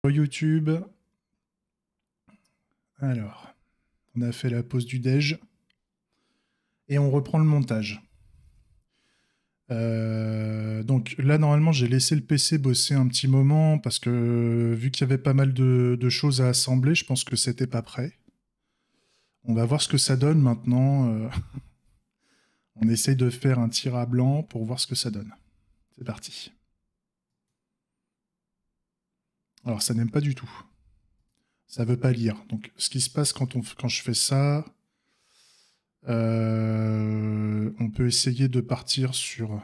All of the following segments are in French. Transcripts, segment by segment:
YouTube. Alors, on a fait la pause du déj. Et on reprend le montage. Donc là, normalement, j'ai laissé le PC bosser un petit moment parce que vu qu'il y avait pas mal de choses à assembler, je pense que c'était pas prêt. On va voir ce que ça donne maintenant. On essaye de faire un tir à blanc pour voir ce que ça donne. C'est parti. Alors, ça n'aime pas du tout. Ça veut pas lire. Donc, ce qui se passe quand je fais ça, on peut essayer de partir sur...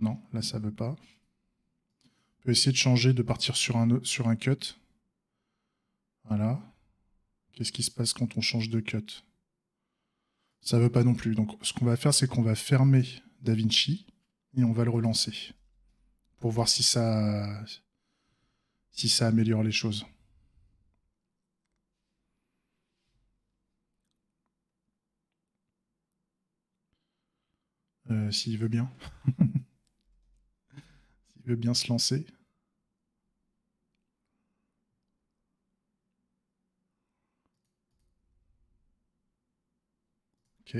Non, là, ça veut pas. On peut essayer de changer, de partir sur un cut. Voilà. Qu'est-ce qui se passe quand on change de cut? Ça veut pas non plus. Donc, ce qu'on va faire, c'est qu'on va fermer DaVinci et on va le relancer pour voir si ça améliore les choses. S'il veut bien. S'il veut bien se lancer. Ok.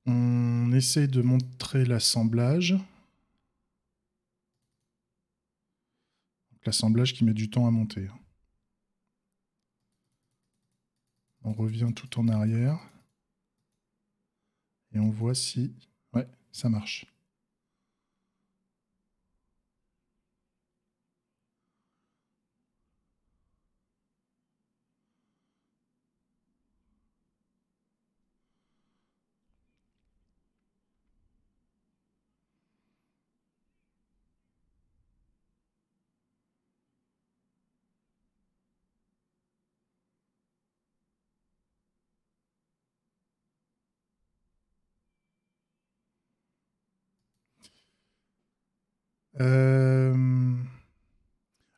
On essaye de montrer l'assemblage. L'assemblage qui met du temps à monter. On revient tout en arrière. Et on voit si... Ouais, ça marche.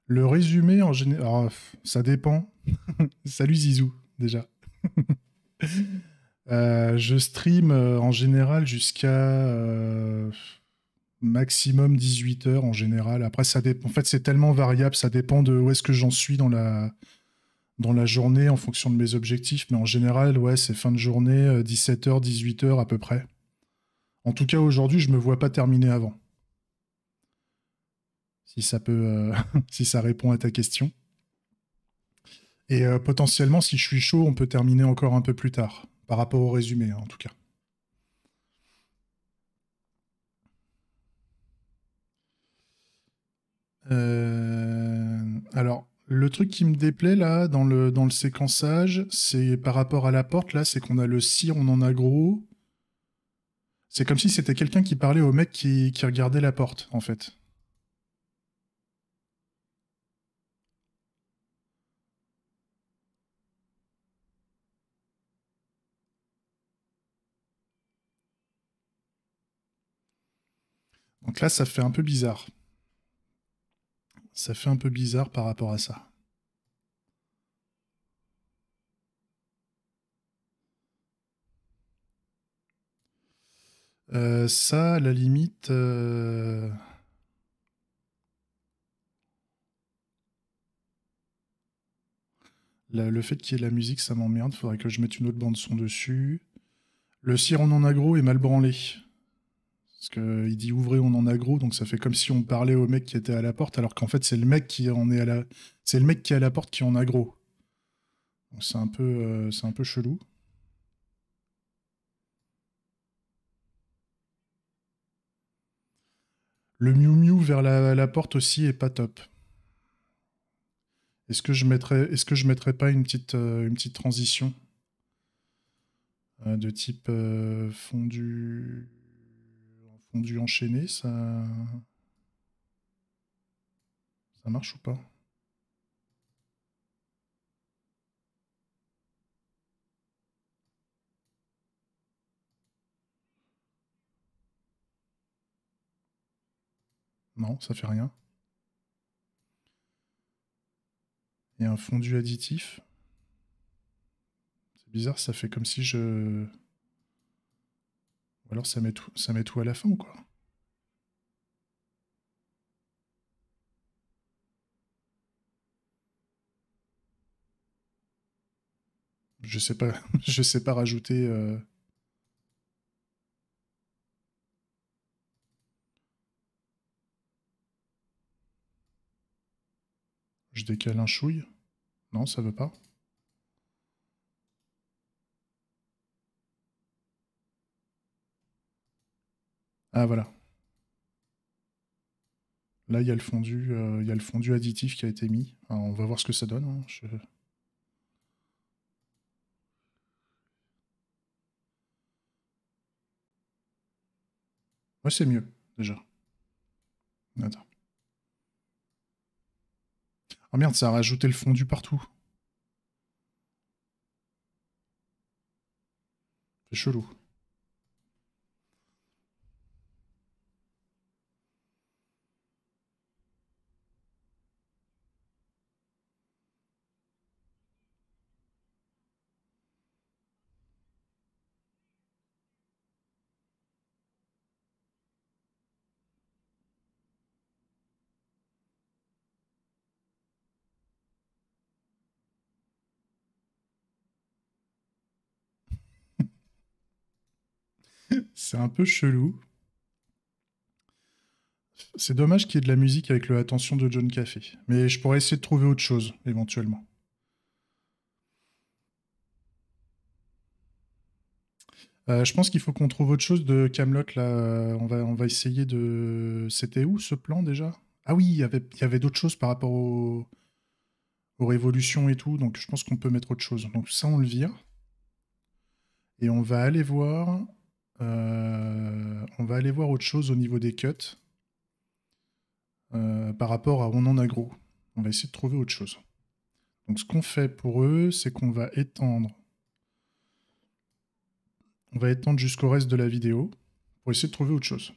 Le résumé en général, ça dépend. Salut Zizou, déjà. Je stream en général jusqu'à maximum 18 heures en général. Après, ça dépend. En fait, c'est tellement variable, ça dépend de où est-ce que j'en suis dans la journée en fonction de mes objectifs. Mais en général, ouais, c'est fin de journée, 17 heures, 18 heures à peu près. En tout cas, aujourd'hui, je me vois pas terminer avant. Si ça peut, si ça répond à ta question. Et potentiellement, si je suis chaud, on peut terminer encore un peu plus tard, par rapport au résumé, hein, en tout cas. Alors, le truc qui me déplaît là, dans le séquençage, c'est par rapport à la porte, là, c'est qu'on a le cire, on en a gros. C'est comme si c'était quelqu'un qui parlait au mec qui regardait la porte, en fait. Donc là, ça fait un peu bizarre. Ça fait un peu bizarre par rapport à ça. Ça, à la limite... le fait qu'il y ait la musique, ça m'emmerde. Faudrait que je mette une autre bande son dessus. Le cire on en aggro est mal branlé. Parce qu'il dit ouvrez on en aggro, donc ça fait comme si on parlait au mec qui était à la porte, alors qu'en fait c'est le mec qui en est à la. C'est le mec qui est à la porte qui en aggro. Donc c'est un peu chelou. Le Miu Miu vers la porte aussi est pas top. Est-ce que je mettrais pas une petite transition de type fondu enchaîné, ça marche ou pas? Non, ça fait rien. Et un fondu additif. C'est bizarre, ça fait comme si je. Ou alors ça met tout à la fin ou quoi? Je sais pas, je sais pas rajouter. Je décale un chouille. Non, ça veut pas. Ah voilà. Là, il y a le fondu additif qui a été mis. Alors, on va voir ce que ça donne, hein. Ouais, c'est mieux, déjà. Attends. Ah merde, ça a rajouté le fondu partout. C'est chelou. C'est un peu chelou. C'est dommage qu'il y ait de la musique avec le Attention de John Café. Mais je pourrais essayer de trouver autre chose, éventuellement. Je pense qu'il faut qu'on trouve autre chose de Camelot là. On va essayer de. C'était où ce plan déjà? Ah oui, il y avait d'autres choses par rapport aux révolutions et tout, donc je pense qu'on peut mettre autre chose. Donc ça, on le vire. Et on va aller voir autre chose au niveau des cuts par rapport à On en a gros. On va essayer de trouver autre chose. Donc ce qu'on fait pour eux, c'est qu'on va étendre. On va étendre jusqu'au reste de la vidéo pour essayer de trouver autre chose.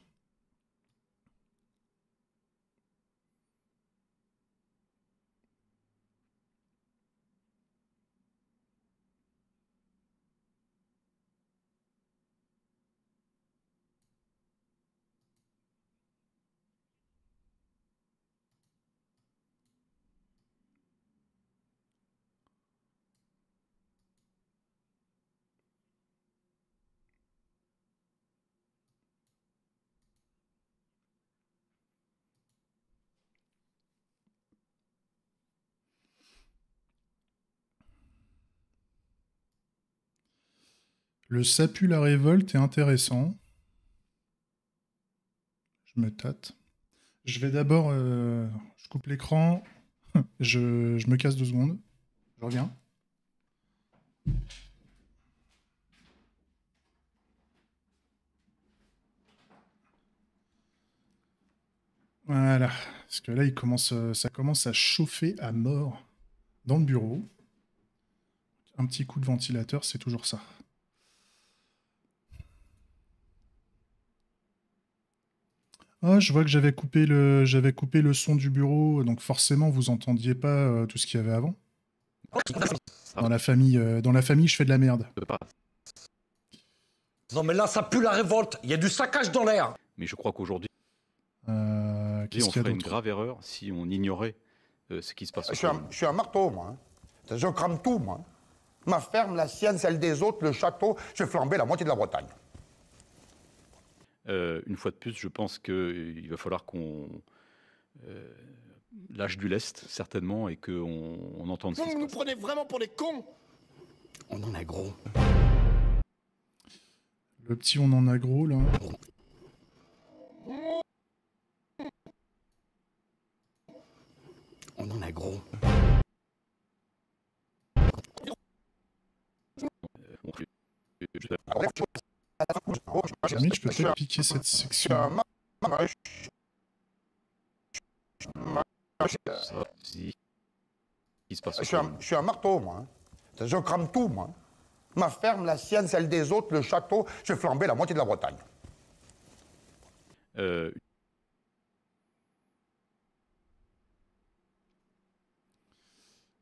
Le Ça pue la révolte est intéressant. Je me tâte. Je vais d'abord. Je coupe l'écran. Je me casse 2 secondes. Je reviens. Voilà. Parce que là, ça commence à chauffer à mort dans le bureau. Un petit coup de ventilateur, c'est toujours ça. Ah, je vois que j'avais coupé le son du bureau, donc forcément vous entendiez pas tout ce qu'il y avait avant. Dans la famille, je fais de la merde. Non mais là ça pue la révolte, il y a du saccage dans l'air. Mais je crois qu'aujourd'hui, Qu'est-ce on qu'il y a ferait une d'autre? grave erreur si on ignorait ce qui se passe. Je suis un marteau, moi. Hein. Je crame tout, moi. Ma ferme, la sienne, celle des autres, le château, j'ai flambé la moitié de la Bretagne. Une fois de plus, je pense qu'il va falloir qu'on lâche du lest, certainement, et qu'on entende ce qui se Vous nous passe. prenez vraiment pour des cons. On en a gros. Le petit on en a gros là. On en a gros. Limite, je peux peut-être piquer cette section. Ça, si, qui se passe. Je suis un marteau, moi. Hein. Je crame tout, moi. Ma ferme, la sienne, celle des autres, le château, j'ai flambé la moitié de la Bretagne.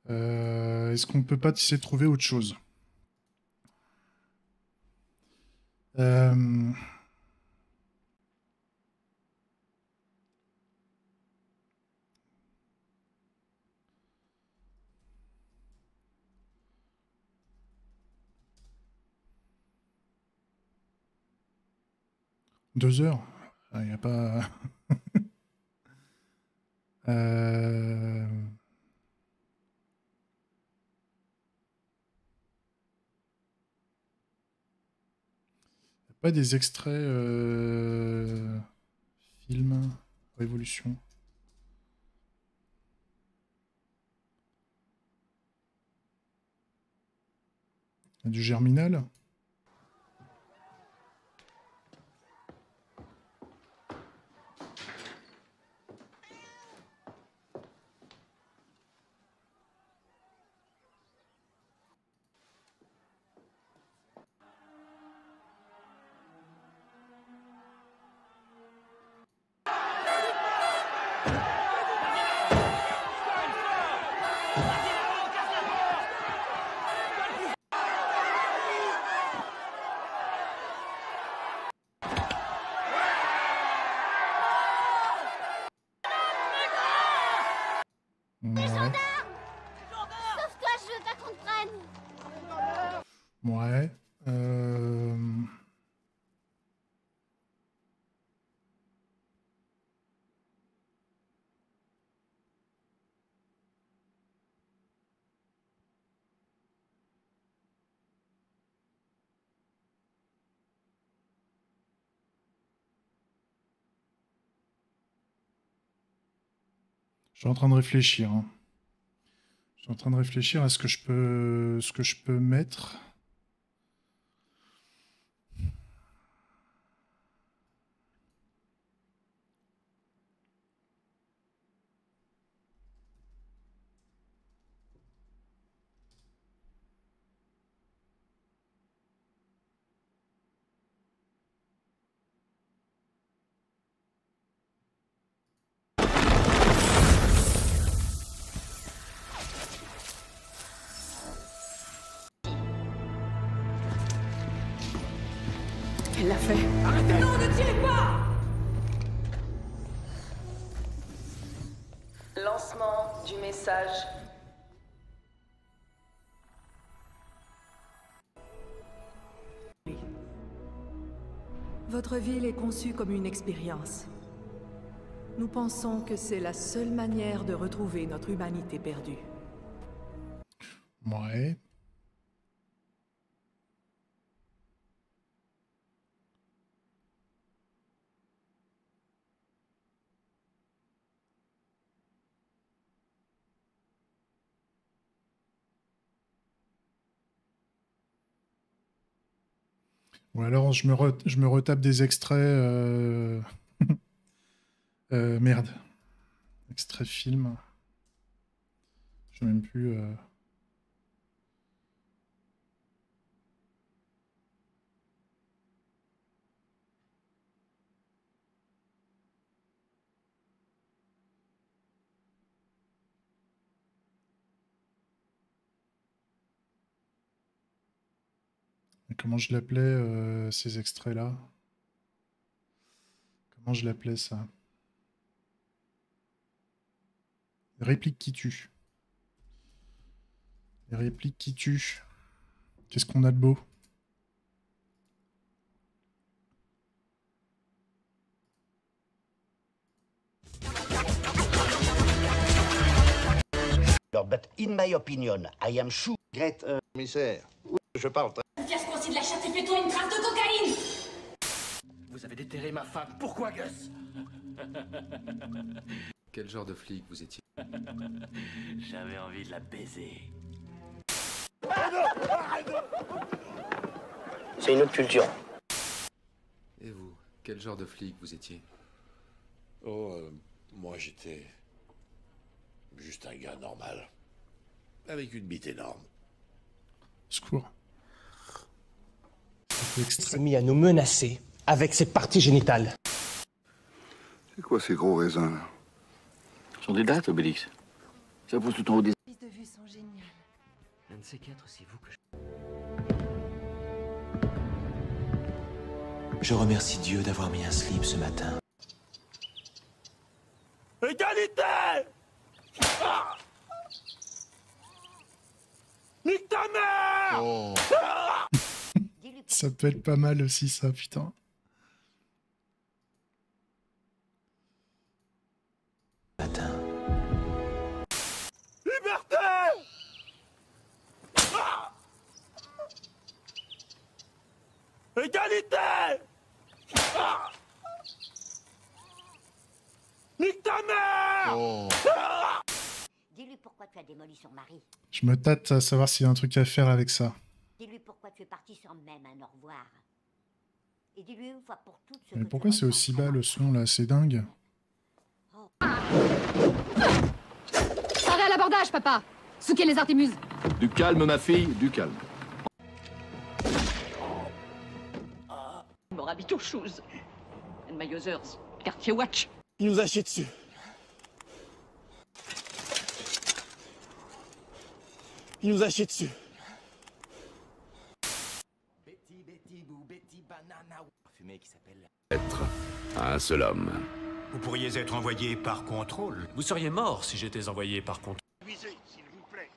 Est-ce qu'on peut pas essayer de trouver autre chose? Euh, 2 heures. Il n'y a pas... Pas des extraits films Révolution. Il y a du Germinal. Ouais. Sauve-toi, je veux pas qu'on te prenne. Ouais. Je suis en train de réfléchir. Hein. Je suis en train de réfléchir à ce que je peux mettre. Elle l'a fait. Arrêtez! Non, ne tirez pas! Lancement du message. Votre ville est conçue comme une expérience. Nous pensons que c'est la seule manière de retrouver notre humanité perdue. Ouais. Ou alors je me retape des extraits. Merde. Extrait film. Je sais même plus. Comment je l'appelais ces extraits-là? Comment je l'appelais ça? Les répliques qui tuent. Les répliques qui tuent. Qu'est-ce qu'on a de beau? But in my opinion, I am sure. Grete, Commissaire, je parle. Fiasco, de la chatte et fais-toi une trace de cocaïne! vous avez déterré ma femme. Pourquoi, Gus? Quel genre de flic vous étiez? J'avais envie de la baiser. C'est une autre culture. Et vous, quel genre de flic vous étiez? Oh, moi j'étais juste un gars normal. Avec une bite énorme. Secours. Il s'est mis à nous menacer avec ses parties génitales. C'est quoi ces gros raisins là? Ce sont des dates, Obélix. Ça pousse tout en haut des... Les prises de vue sont géniales. Un de ces quatre, c'est vous que je remercie Dieu d'avoir mis un slip ce matin. Égalité! Nique ta mère! Oh. Ça peut être pas mal aussi, ça, putain. Égalité! Nique ta mère! Dis-lui pourquoi tu as démoli son mari. Je me tâte à savoir s'il y a un truc à faire avec ça. Dis-lui pourquoi tu es parti sans même un au revoir. Et dis-lui une fois pour toutes ce Mais que pourquoi tu c'est aussi bas le son là? C'est dingue. Arrêt à l'abordage, papa. Souquez les artémuses. Du calme, ma fille, du calme. Morabito Shoes. Maillosers. Quartier Watch. Il nous a chié dessus. Il nous a chié dessus. Fumée qui s'appelle... Être un seul homme. Vous pourriez être envoyé par contrôle. Vous seriez mort si j'étais envoyé par contrôle. S'il vous plaît.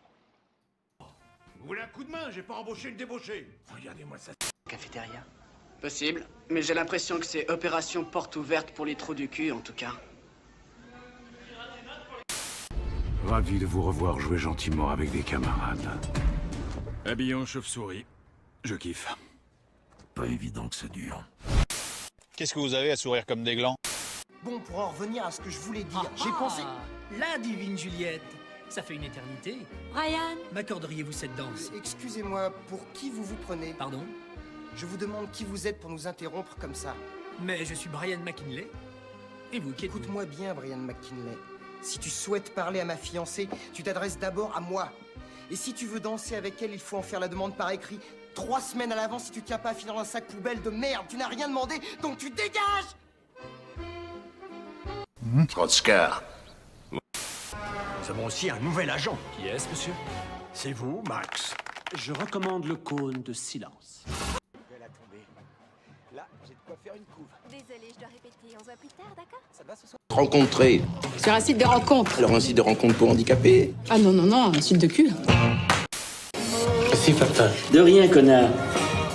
Vous voulez un coup de main? J'ai pas embauché une débauchée. Regardez-moi ça. Cafétéria. Possible, mais j'ai l'impression que c'est opération porte ouverte pour les trous du cul, en tout cas. Ravi de vous revoir jouer gentiment avec des camarades. Habillé en chauve-souris. Je kiffe. Pas évident que ça dure. Qu'est-ce que vous avez à sourire comme des glands? Bon, pour en revenir à ce que je voulais dire, j'ai pensé... La divine Juliette. Ça fait une éternité. Brian, M'accorderiez-vous cette danse? Excusez-moi, pour qui vous vous prenez? Pardon? Je vous demande qui vous êtes pour nous interrompre comme ça. Mais je suis Brian McKinley. Et vous, qui êtes-vous? Écoute-moi bien, Brian McKinley. Si tu souhaites parler à ma fiancée, tu t'adresses d'abord à moi. Et si tu veux danser avec elle, il faut en faire la demande par écrit. 3 semaines à l'avance, si tu tiens pas à finir dans un sac poubelle de merde. Tu n'as rien demandé, donc tu dégages! Trotskar. Nous avons aussi un nouvel agent. Qui est-ce, monsieur? C'est vous, Max. Je recommande le cône de silence. Elle a tombé. Là, j'ai de quoi faire une couve. désolée, je dois répéter. On se voit plus tard, d'accord? Ça va ce soir? Rencontrer. Sur un site de rencontre. Alors un site de rencontre pour handicapés. Ah non, non, non, un site de cul. Si, papa. De rien, connard.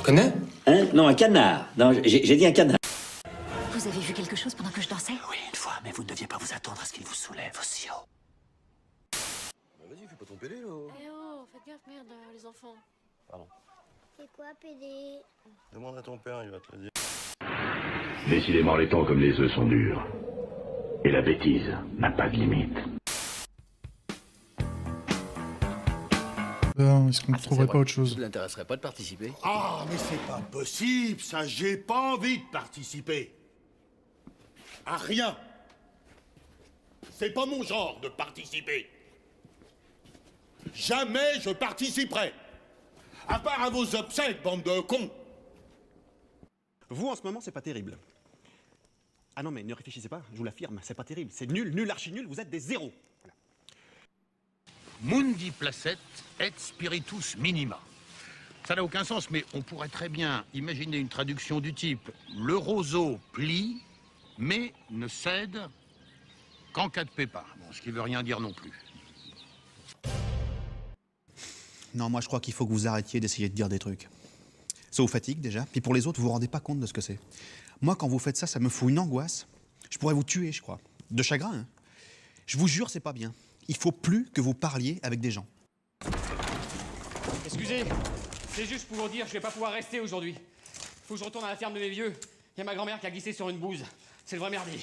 Connais? Hein? Non, un canard. Non, j'ai dit un canard. Vous avez vu quelque chose pendant que je dansais? Oui, une fois, mais vous ne deviez pas vous attendre à ce qu'il vous soulève aussi haut. Vas-y, fais pas ton pédé, là. Eh oh, faites gaffe, merde, les enfants. Pardon. C'est quoi, PD? Demande à ton père, il va te le dire. Décidément, les temps comme les œufs sont durs. Et la bêtise n'a pas de limite. Est-ce qu'on ne trouverait pas autre chose? Ça ne l'intéresserait pas de participer? Ah, mais c'est pas possible, ça, j'ai pas envie de participer. À rien. C'est pas mon genre de participer. Jamais je participerai. À part à vos obsèques, bande de cons. Vous, en ce moment, c'est pas terrible. Ah non, mais ne réfléchissez pas, je vous l'affirme, c'est pas terrible. C'est nul, nul, archi nul, vous êtes des zéros. Voilà. Mundi placet et spiritus minima. Ça n'a aucun sens, mais on pourrait très bien imaginer une traduction du type « Le roseau plie, mais ne cède qu'en cas de pépin ». Bon, ce qui veut rien dire non plus. Non, moi je crois qu'il faut que vous arrêtiez d'essayer de dire des trucs. Ça vous fatigue déjà, puis pour les autres, vous vous rendez pas compte de ce que c'est. Moi, quand vous faites ça, ça me fout une angoisse. Je pourrais vous tuer, je crois. De chagrin, hein. Je vous jure, c'est pas bien. Il faut plus que vous parliez avec des gens. Excusez, c'est juste pour vous dire que je vais pas pouvoir rester aujourd'hui. Faut que je retourne à la ferme de mes vieux. Il y a ma grand-mère qui a glissé sur une bouse. C'est le vrai merdier.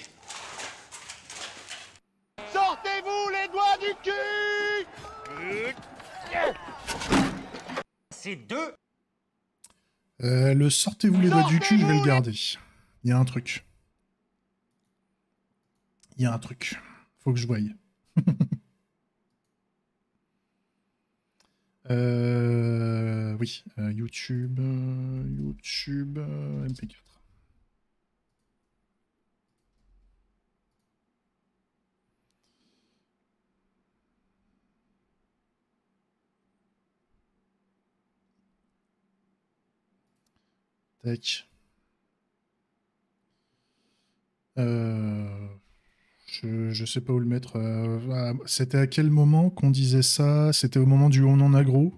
Sortez-vous les doigts du cul! C'est deux. Le sortez-vous les doigts du cul, je vais le garder. Il y a un truc. Il y a un truc. Faut que je voie. Oui, YouTube, MP4. Tac. Je sais pas où le mettre. C'était à quel moment qu'on disait ça? C'était au moment du on en aggro.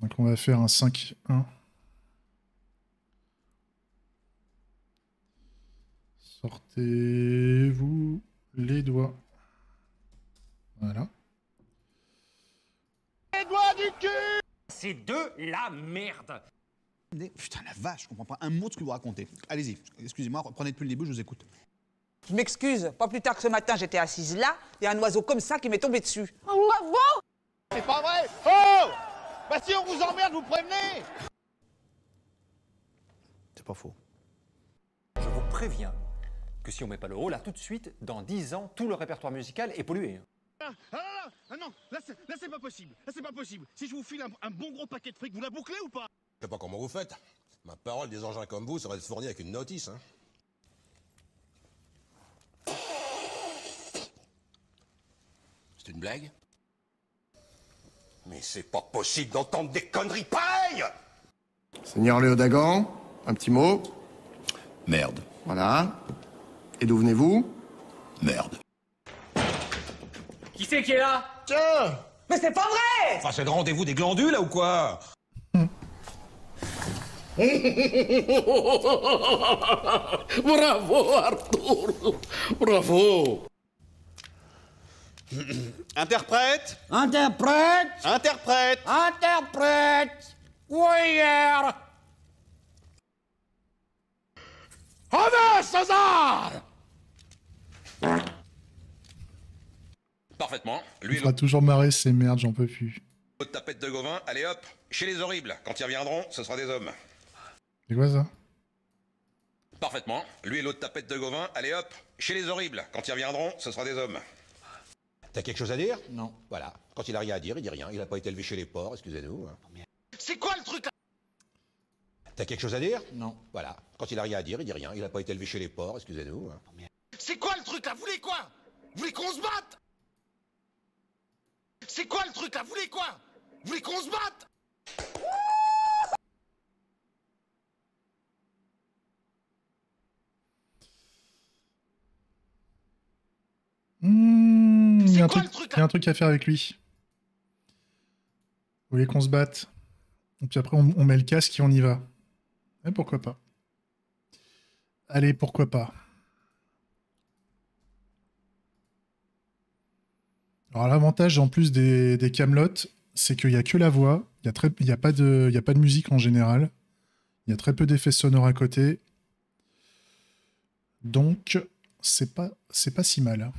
Donc on va faire un 5-1. Sortez-vous les doigts. Voilà. Les doigts du cul! C'est de la merde. Putain, la vache, je comprends pas un mot de ce que vous racontez. Allez-y, excusez-moi, reprenez depuis le début, je vous écoute. Je m'excuse, pas plus tard que ce matin, j'étais assise là, et un oiseau comme ça qui m'est tombé dessus. C'est pas vrai. Oh! Bah si on vous emmerde, vous prévenez. C'est pas faux. Je vous préviens que si on met pas le haut là tout de suite, dans 10 ans, tout le répertoire musical est pollué. Ah non, là c'est pas possible. Là c'est pas possible. Si je vous file un bon gros paquet de fric, vous la bouclez ou pas? Je sais pas comment vous faites. Ma parole, des engins comme vous, ça va être fourni avec une notice, hein. C'est une blague? Mais c'est pas possible d'entendre des conneries pareilles! Seigneur Léo Dagan, un petit mot. Merde. Voilà. Et d'où venez-vous? Merde. Qui c'est qui est là? Tiens! Mais c'est pas vrai! Enfin, c'est le rendez-vous des glandules, là, ou quoi? Bravo, Arthur! Bravo! Interprète! Interprète! Interprète! Interprète! Warrior! Honneur César! Parfaitement. Il Lui, fera toujours marrer ces merdes, j'en peux plus. l'autre tapette de Gauvin, allez hop, chez les horribles. Quand ils reviendront, ce sera des hommes. C'est quoi ça? Parfaitement. Lui et l'autre tapette de Gauvin, allez hop, chez les horribles. Quand ils reviendront, ce sera des hommes. T'as quelque chose à dire? Non. Voilà. Quand il a rien à dire, il dit rien. Il a pas été élevé chez les porcs, excusez-nous. C'est quoi le truc là? T'as quelque chose à dire? Non. Voilà. Quand il a rien à dire, il dit rien. Il a pas été élevé chez les porcs, excusez-nous. C'est quoi le truc là? Vous voulez quoi? Vous voulez qu'on se batte? C'est quoi le truc là? Vous voulez quoi? Vous voulez qu'on se batte? Il y a un truc à faire avec lui. Vous voulez qu'on se batte? Et puis après, on met le casque et on y va. Et pourquoi pas? Allez, pourquoi pas? Alors l'avantage en plus des Camelot, c'est qu'il n'y a que la voix, il n'y a pas de musique en général, il y a très peu d'effets sonores à côté, donc c'est pas si mal. Hein.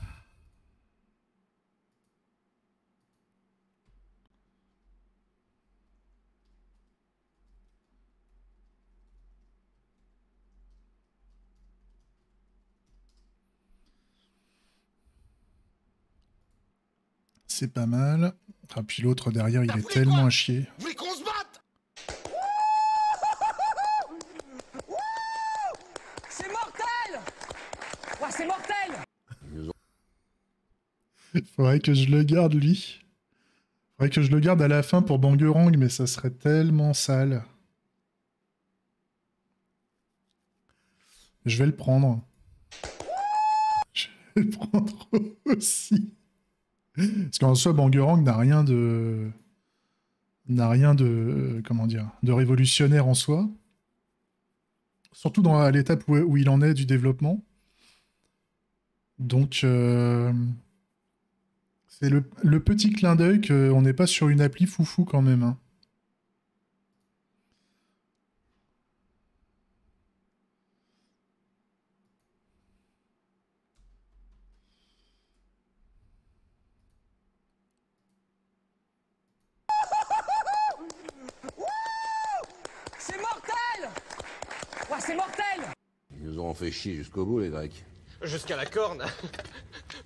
C'est pas mal. Ah, puis l'autre derrière, il est tellement à chier. Vous voulez qu'on se batte? C'est mortel! Ouais, c'est mortel! Faudrait que je le garde, lui. Faudrait que je le garde à la fin pour Bangerang, mais ça serait tellement sale. Je vais le prendre. Je vais le prendre aussi. Parce qu'en soi, Bangerang n'a rien de... comment dire, de révolutionnaire en soi. Surtout à l'étape où il en est du développement. Donc, c'est le petit clin d'œil qu'on n'est pas sur une appli foufou quand même. Hein. C'est mortel! Ouais, c'est mortel! Ils nous auront fait chier jusqu'au bout, les Grecs. Jusqu'à la corne.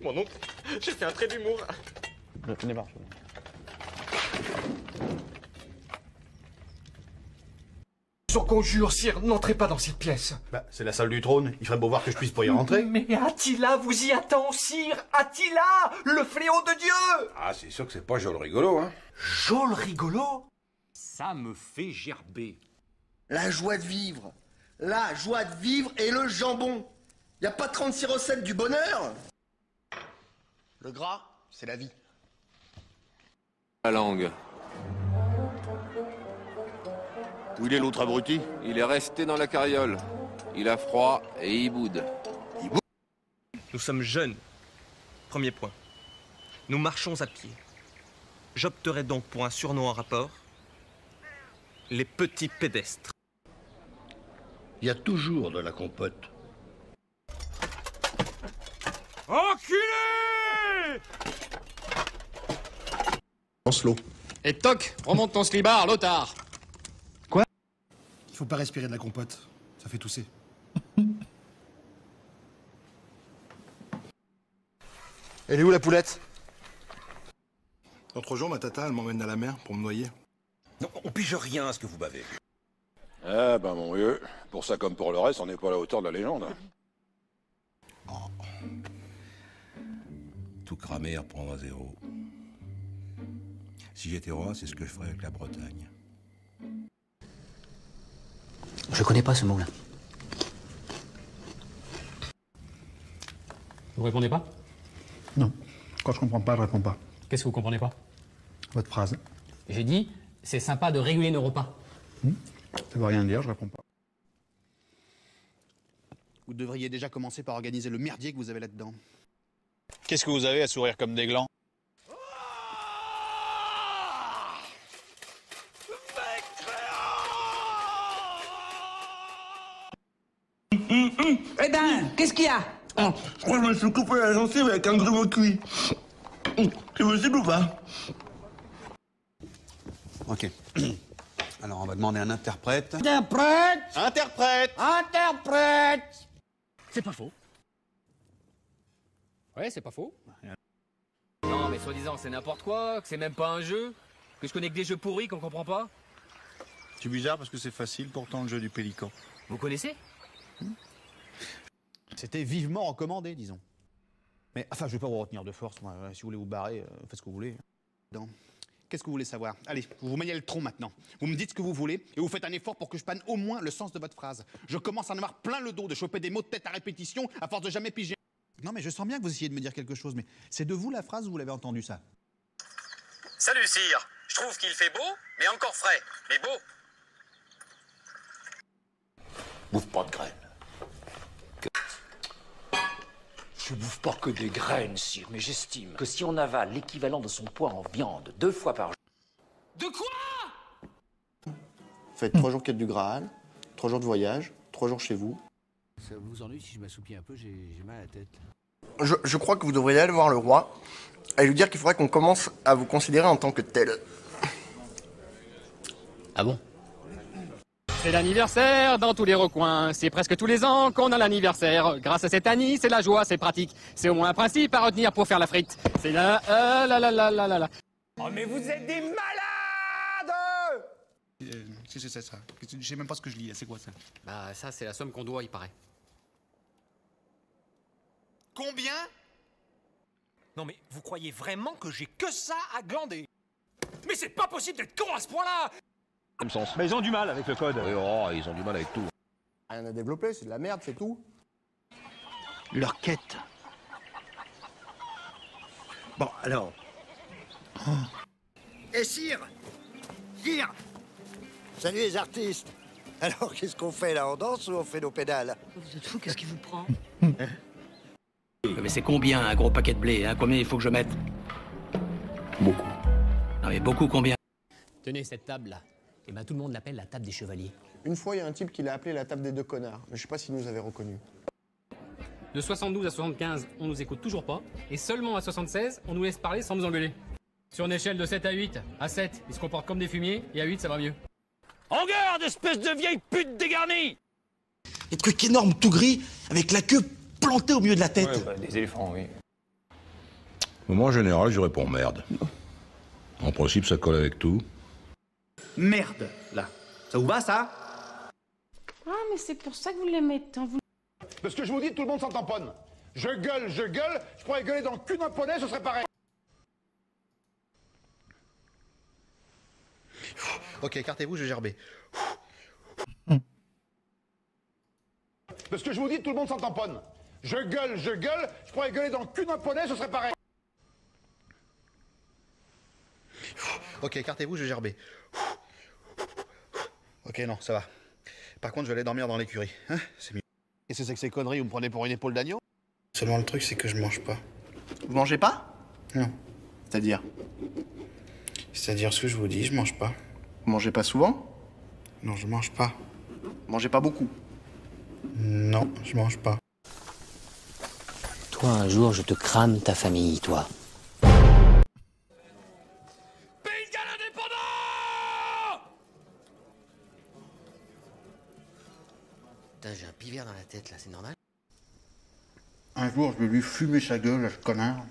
Mon oncle, j'ai fait un trait d'humour. Je vous conjure, sire, n'entrez pas dans cette pièce. Bah, c'est la salle du trône. Il ferait beau voir que je puisse pas y rentrer. Mais Attila vous y attend, sire. Attila, le fléau de Dieu. Ah, c'est sûr que c'est pas Jol rigolo, hein. Jol rigolo? Ça me fait gerber. La joie de vivre. La joie de vivre et le jambon. Y a pas 36 recettes du bonheur? Le gras, c'est la vie. La langue. Où il est l'autre abruti? Il est resté dans la carriole. Il a froid et il boude. Nous sommes jeunes. Premier point. Nous marchons à pied. J'opterai donc pour un surnom en rapport. Les petits pédestres. Il y a toujours de la compote. Enculé! Lancelot. Et toc, remonte ton slibard, l'otard. Il faut pas respirer de la compote. Ça fait tousser. Elle est où la poulette? Dans 3 jours, ma tata, elle m'emmène à la mer pour me noyer. Non, on pige rien à ce que vous bavez. Eh ben mon vieux, pour ça comme pour le reste, on n'est pas à la hauteur de la légende. Tout cramer et reprendre à zéro. Si j'étais roi, c'est ce que je ferais avec la Bretagne. Je connais pas ce mot-là. Vous répondez pas? Non. Quand je comprends pas, je réponds pas. Qu'est-ce que vous comprenez pas? Votre phrase. J'ai dit, c'est sympa de réguler nos repas. Ça veut rien dire, je réponds pas. Vous devriez déjà commencer par organiser le merdier que vous avez là-dedans. Qu'est-ce que vous avez à sourire comme des glands? Eh ben, qu'est-ce qu'il y a? Je crois que je me suis coupé la gencive avec un grumeau cuit. C'est possible ou pas? Ok. Alors, on va demander un interprète. Interprète! Interprète! Interprète! C'est pas faux. Ouais, c'est pas faux. Non, mais soi-disant, c'est n'importe quoi, que c'est même pas un jeu, que je connais que des jeux pourris qu'on comprend pas. C'est bizarre parce que c'est facile pourtant le jeu du pélican. Vous connaissez? C'était vivement recommandé, disons. Mais enfin, je vais pas vous retenir de force, moi. Si vous voulez vous barrer, faites ce que vous voulez. Non. Qu'est-ce que vous voulez savoir? Allez, vous vous maniez le tronc maintenant. Vous me dites ce que vous voulez et vous faites un effort pour que je panne au moins le sens de votre phrase. Je commence à en avoir plein le dos de choper des mots de tête à répétition à force de jamais piger. Non, mais je sens bien que vous essayez de me dire quelque chose, mais c'est de vous la phrase ou vous l'avez entendu ça? Salut, sire. Je trouve qu'il fait beau, mais encore frais. Mais beau. Bouffe pas de graines. Je bouffe pas que des graines, sire, mais j'estime que si on avale l'équivalent de son poids en viande 2 fois par jour... De quoi? Faites 3 jours quête du Graal, 3 jours de voyage, 3 jours chez vous. Ça vous ennuie si je m'assoupis un peu, j'ai mal à la tête. Je crois que vous devriez aller voir le roi et lui dire qu'il faudrait qu'on commence à vous considérer en tant que tel. Ah bon? C'est l'anniversaire dans tous les recoins. C'est presque tous les ans qu'on a l'anniversaire. Grâce à cette Annie, c'est la joie, c'est pratique. C'est au moins un principe à retenir pour faire la frite. C'est la la. Oh mais vous êtes des malades! C'est ça. Je sais même pas ce que je lis. C'est quoi ça? Bah ça, c'est la somme qu'on doit, il paraît. Combien? Non mais vous croyez vraiment que j'ai que ça à glander? Mais c'est pas possible d'être con à ce point-là! Comme sens. Mais ils ont du mal avec le code. Oui, oh, ils ont du mal avec tout. Rien à développer, c'est de la merde, c'est tout. Leur quête. Bon, alors. Et sire! Sire! Salut les artistes! Alors, qu'est-ce qu'on fait là? On danse ou on fait nos pédales? Vous êtes fou, qu'est-ce qui vous prend? Mais c'est combien un gros paquet de blé, hein? Combien il faut que je mette? Beaucoup. Non mais beaucoup combien? Tenez cette table-là. Et ben tout le monde l'appelle la table des chevaliers. Une fois, il y a un type qui l'a appelé la table des 2 connards, mais je sais pas s'il nous avait reconnu. De 72 à 75, on nous écoute toujours pas. Et seulement à 76, on nous laisse parler sans nous engueuler. Sur une échelle de 7 à 8, à 7, ils se comportent comme des fumiers, et à 8, ça va mieux. En garde, espèce de vieille pute dégarnie! Des trucs énormes, tout gris, avec la queue plantée au milieu de la tête. Ouais, bah, des éléphants, oui. Moi, en général, je réponds merde. En principe, ça colle avec tout. Merde, là. Ça vous va, ça? Ah, mais c'est pour ça que vous l'aimez tant. Vous... Parce que je vous dis, tout le monde s'en tamponne. Je gueule, je pourrais gueuler dans le cul d'un poney, ce serait pareil. Ok, écartez-vous, je vais gerber. Parce que je vous dis, tout le monde s'en tamponne. Je gueule, je pourrais gueuler dans le cul d'un poney, ce serait pareil. Ok, écartez-vous, je vais gerber. Ok, non, ça va. Par contre, je vais aller dormir dans l'écurie. Hein, c'est mieux. Qu'est-ce que c'est que ces conneries? Vous me prenez pour une épaule d'agneau? Seulement le truc, c'est que je mange pas. Vous mangez pas? Non. C'est-à-dire? C'est-à-dire ce que je vous dis, je mange pas. Vous mangez pas souvent? Non, je mange pas. Mangez pas beaucoup. Non, je mange pas. Toi, un jour, je te crame ta famille, toi. Putain, j'ai un pivert dans la tête là, c'est normal? Un jour, je vais lui fumer sa gueule, ce connard.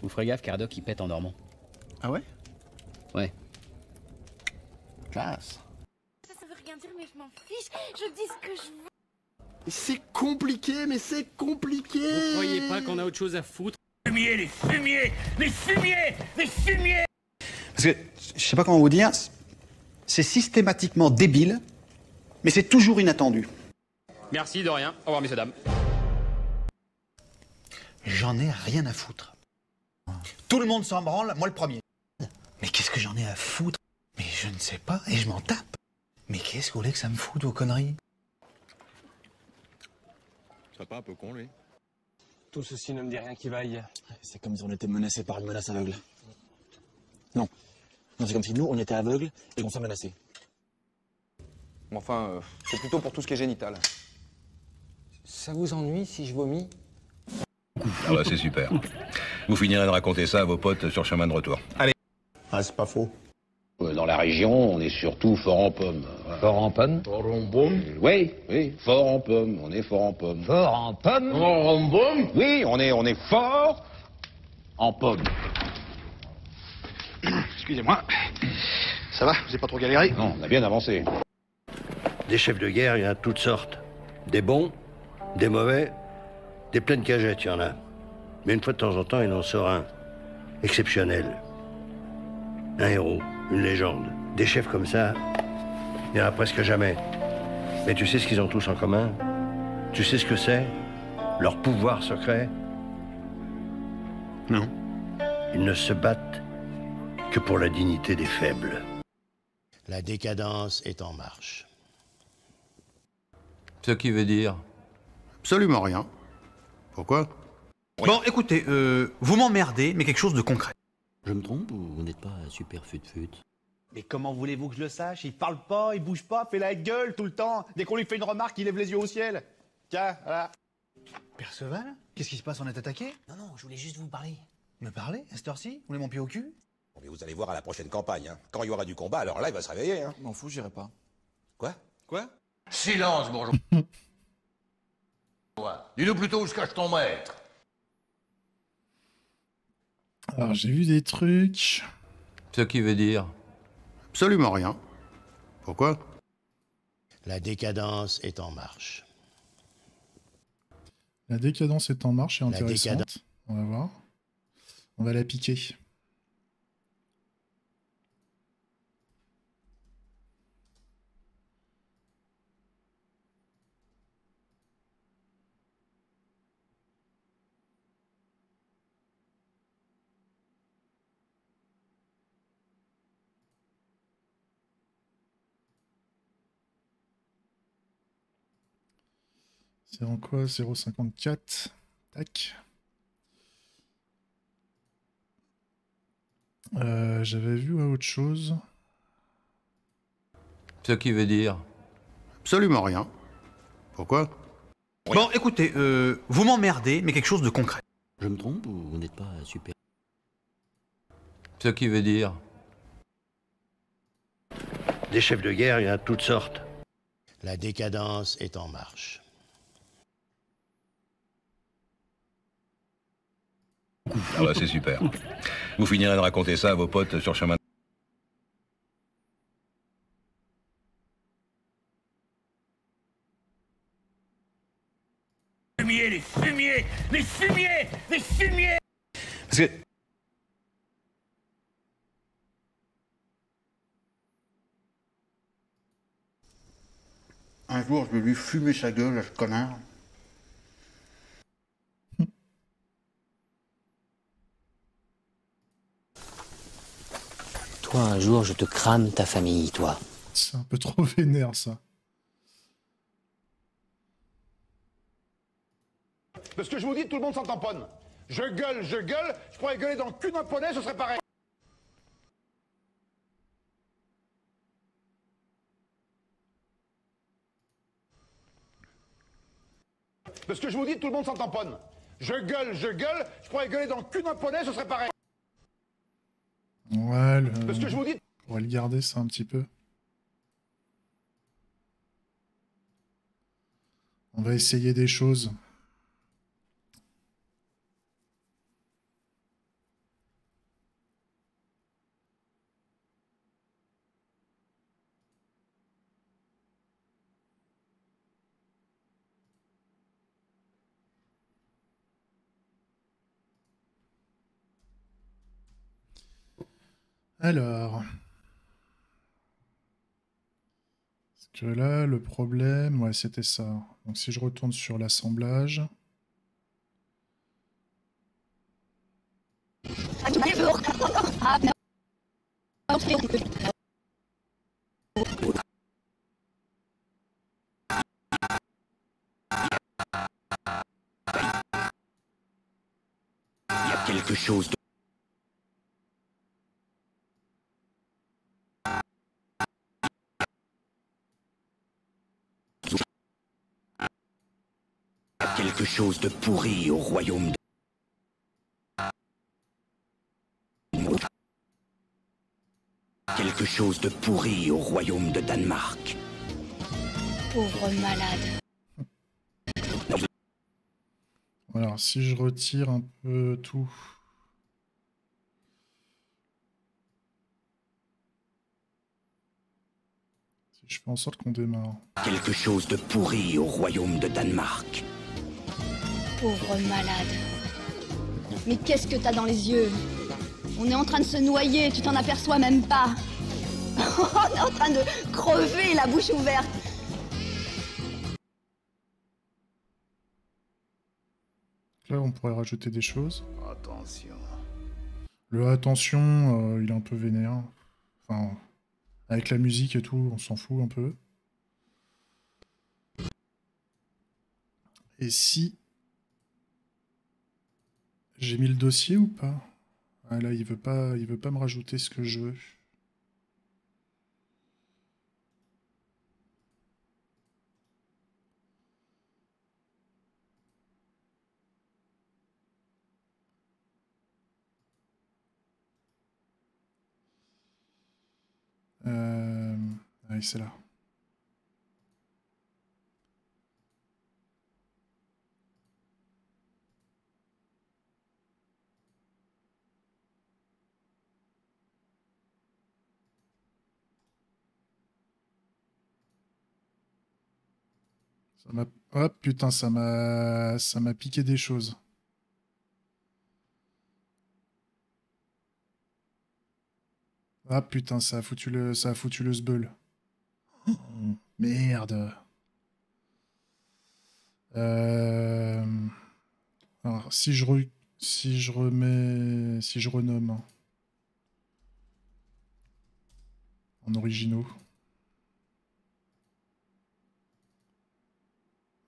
Vous ferez gaffe, Cardoc, il pète en dormant. Ah ouais? Ouais. Classe. Ça veut rien dire, mais je m'en fiche. Je dis ce que je veux. C'est compliqué, mais c'est compliqué. Vous croyez pas qu'on a autre chose à foutre? Fumier, les fumiers, les fumiers, les fumiers. Parce que, je sais pas comment vous dire, c'est systématiquement débile, mais c'est toujours inattendu. Merci, de rien. Au revoir, messieurs, dames. J'en ai rien à foutre. Tout le monde s'en branle, moi le premier. Mais qu'est-ce que j'en ai à foutre? Mais je ne sais pas, et je m'en tape. Mais qu'est-ce que vous voulez que ça me foute, vos conneries? C'est pas un peu con, lui? Tout ceci ne me dit rien qui vaille. C'est comme si on était menacé par une menace aveugle. Non. Non, c'est comme si nous, on était aveugles et qu'on s'est menacés. Enfin, c'est plutôt pour tout ce qui est génital. Ça vous ennuie si je vomis? Ah bah c'est super. Vous finirez de raconter ça à vos potes sur le chemin de retour. Allez. Ah, c'est pas faux. Dans la région, on est surtout fort en pommes. Voilà. Fort en pomme? Fort en pommes? Oui, fort en pommes. On est fort en pommes. Fort en pomme? Fort en pommes? Oui, on est fort en pommes. Excusez-moi. Ça va? Vous n'avez pas trop galéré? Non, on a bien avancé. Des chefs de guerre, il y en a toutes sortes. Des bons, des mauvais, des pleines cagettes, il y en a. Mais une fois de temps en temps, il en sort un. Exceptionnel. Un héros, une légende. Des chefs comme ça, il n'y en a presque jamais. Mais tu sais ce qu'ils ont tous en commun? Tu sais ce que c'est? Leur pouvoir secret? Non. Ils ne se battent que pour la dignité des faibles. La décadence est en marche. Ce qui veut dire? Absolument rien. Pourquoi? Bon, écoutez, vous m'emmerdez, mais quelque chose de concret. Je me trompe ou vous n'êtes pas super fut-fut? Mais comment voulez-vous que je le sache? Il parle pas, il bouge pas, fait la gueule tout le temps. Dès qu'on lui fait une remarque, il lève les yeux au ciel. Tiens, voilà. Perceval? Qu'est-ce qui se passe? On est attaqué? Non, non, je voulais juste vous parler. Me parler? À cette heure-ci? Vous voulez mon pied au cul? Mais vous allez voir à la prochaine campagne. Hein. Quand il y aura du combat, alors là, il va se réveiller. Hein. M'en fous, j'irai pas. Quoi? Quoi? Silence, bourgeois. Dis-nous plutôt où se cache ton maître. Alors, j'ai vu des trucs. Ce qui veut dire? Absolument rien. Pourquoi? La décadence est en marche. La décadence est en marche et La intéressante. On va voir. On va la piquer. C'est en quoi? 0,54. Tac. J'avais vu autre chose. Ce qui veut dire? Absolument rien. Pourquoi? Bon, écoutez, vous m'emmerdez, mais quelque chose de concret. Je me trompe ou vous n'êtes pas super? Ce qui veut dire? Des chefs de guerre, il y en a toutes sortes. La décadence est en marche. Ah bah c'est super. Vous finirez de raconter ça à vos potes sur le chemin. Fumier, les fumiers, les fumiers, les fumiers. Parce que... Un jour, je vais lui fumer sa gueule, ce connard. Toi, un jour, je te crame ta famille, toi. C'est un peu trop vénère, ça. Parce que je vous dis, tout le monde s'en tamponne. Je gueule, je pourrais gueuler dans le cul d'un poney, ce serait pareil. Parce que je vous dis, tout le monde s'en tamponne. Je gueule, je pourrais gueuler dans le cul d'un poney, ce serait pareil. Ouais, Parce que je vous dis... on va le garder ça un petit peu. On va essayer des choses. Alors, parce que là, le problème, ouais, c'était ça. Donc si je retourne sur l'assemblage, Il y a quelque chose de... Quelque chose de pourri au royaume de... Quelque chose de pourri au royaume de Danemark. Pauvre malade. alors si je retire un peu tout. Si je fais en sorte qu'on démarre. Quelque chose de pourri au royaume de Danemark. Pauvre malade. Mais qu'est-ce que t'as dans les yeux? On est en train de se noyer, tu t'en aperçois même pas. On est en train de crever la bouche ouverte. Là, on pourrait rajouter des choses. Attention. Le attention, il est un peu vénère. Enfin, avec la musique et tout, on s'en fout un peu. Et si j'ai mis le dossier ou pas? Ah là, il veut pas me rajouter ce que je veux. Oui, c'est là. Ça m'a... Oh putain, ça m'a piqué des choses. Ah putain, ça a foutu le sbeul. Oh, merde. Alors, si je renomme hein, en originaux.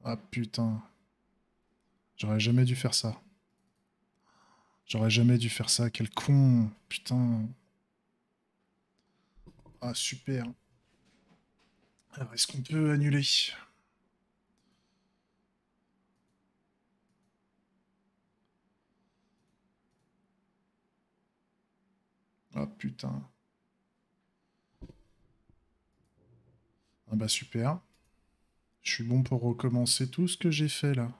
Ah putain. J'aurais jamais dû faire ça. J'aurais jamais dû faire ça. Quel con. Putain. Ah super. Alors, est-ce qu'on peut annuler? Ah putain. Ah bah super. Je suis bon pour recommencer tout ce que j'ai fait là.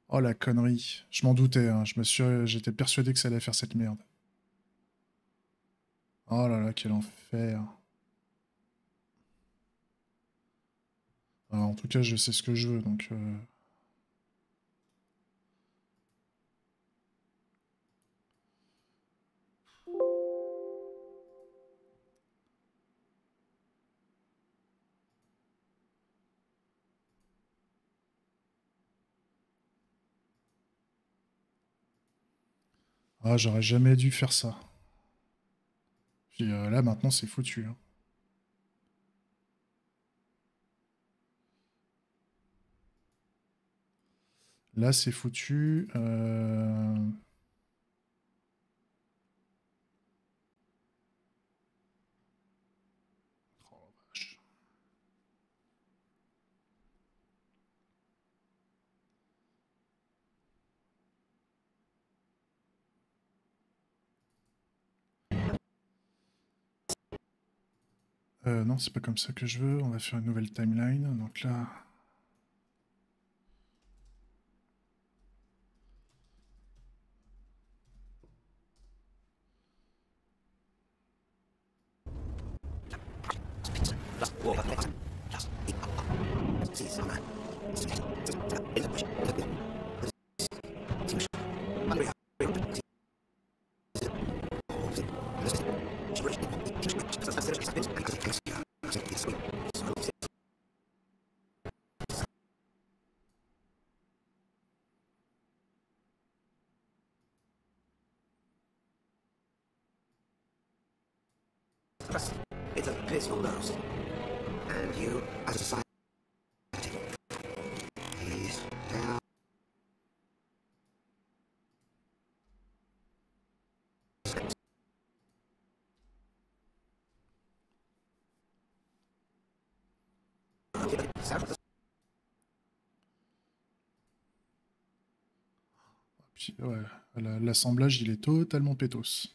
Oh la connerie. Je m'en doutais, hein. J'étais persuadé que ça allait faire cette merde. Oh là là, quel enfer. Alors, en tout cas, je sais ce que je veux, donc... Ah, j'aurais jamais dû faire ça. Puis là, maintenant, c'est foutu. Hein. Là, c'est foutu. Oh, vache. Non, c'est pas comme ça que je veux. On va faire une nouvelle timeline. Donc là... It's a peaceful ghost. And you, as a society, please help. Puis, ouais, l'assemblage, il est totalement pétos.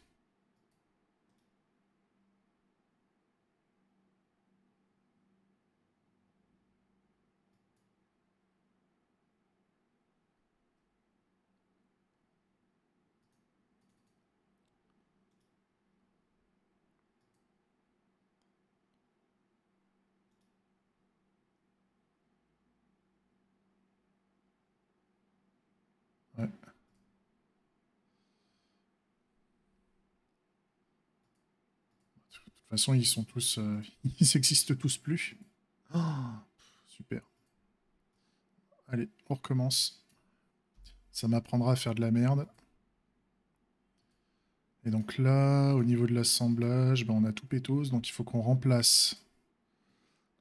Ouais. De toute façon, ils sont tous... ils existent tous plus. Oh, super. Allez, on recommence. Ça m'apprendra à faire de la merde. Et donc là, au niveau de l'assemblage, ben on a tout pétos, donc il faut qu'on remplace.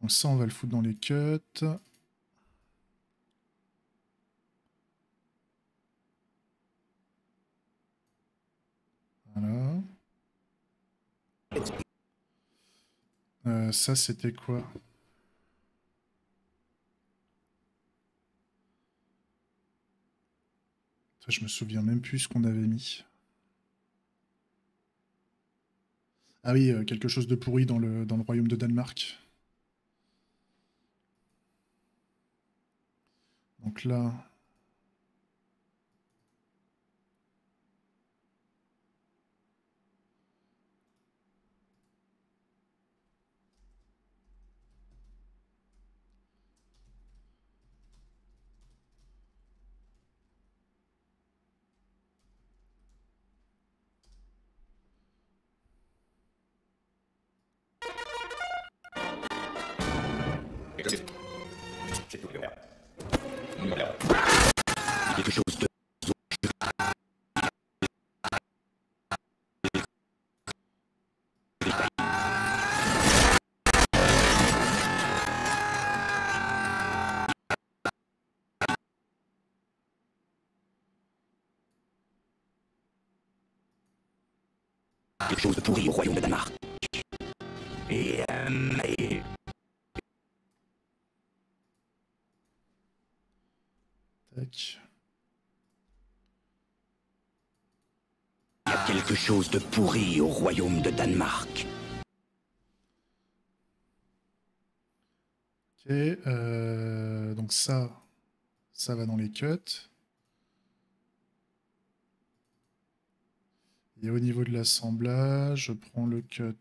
Donc ça, on va le foutre dans les cuts. Voilà. Ça, c'était quoi? Ça, je me souviens même plus ce qu'on avait mis. Ah oui, quelque chose de pourri dans le royaume de Danemark. Donc là... Quelque chose de... Quelque chose de pourri au royaume de Danemark. Et... Tac. Il y a quelque chose de pourri au royaume de Danemark. Ok, donc ça va dans les cuts. Et au niveau de l'assemblage, je prends le cut.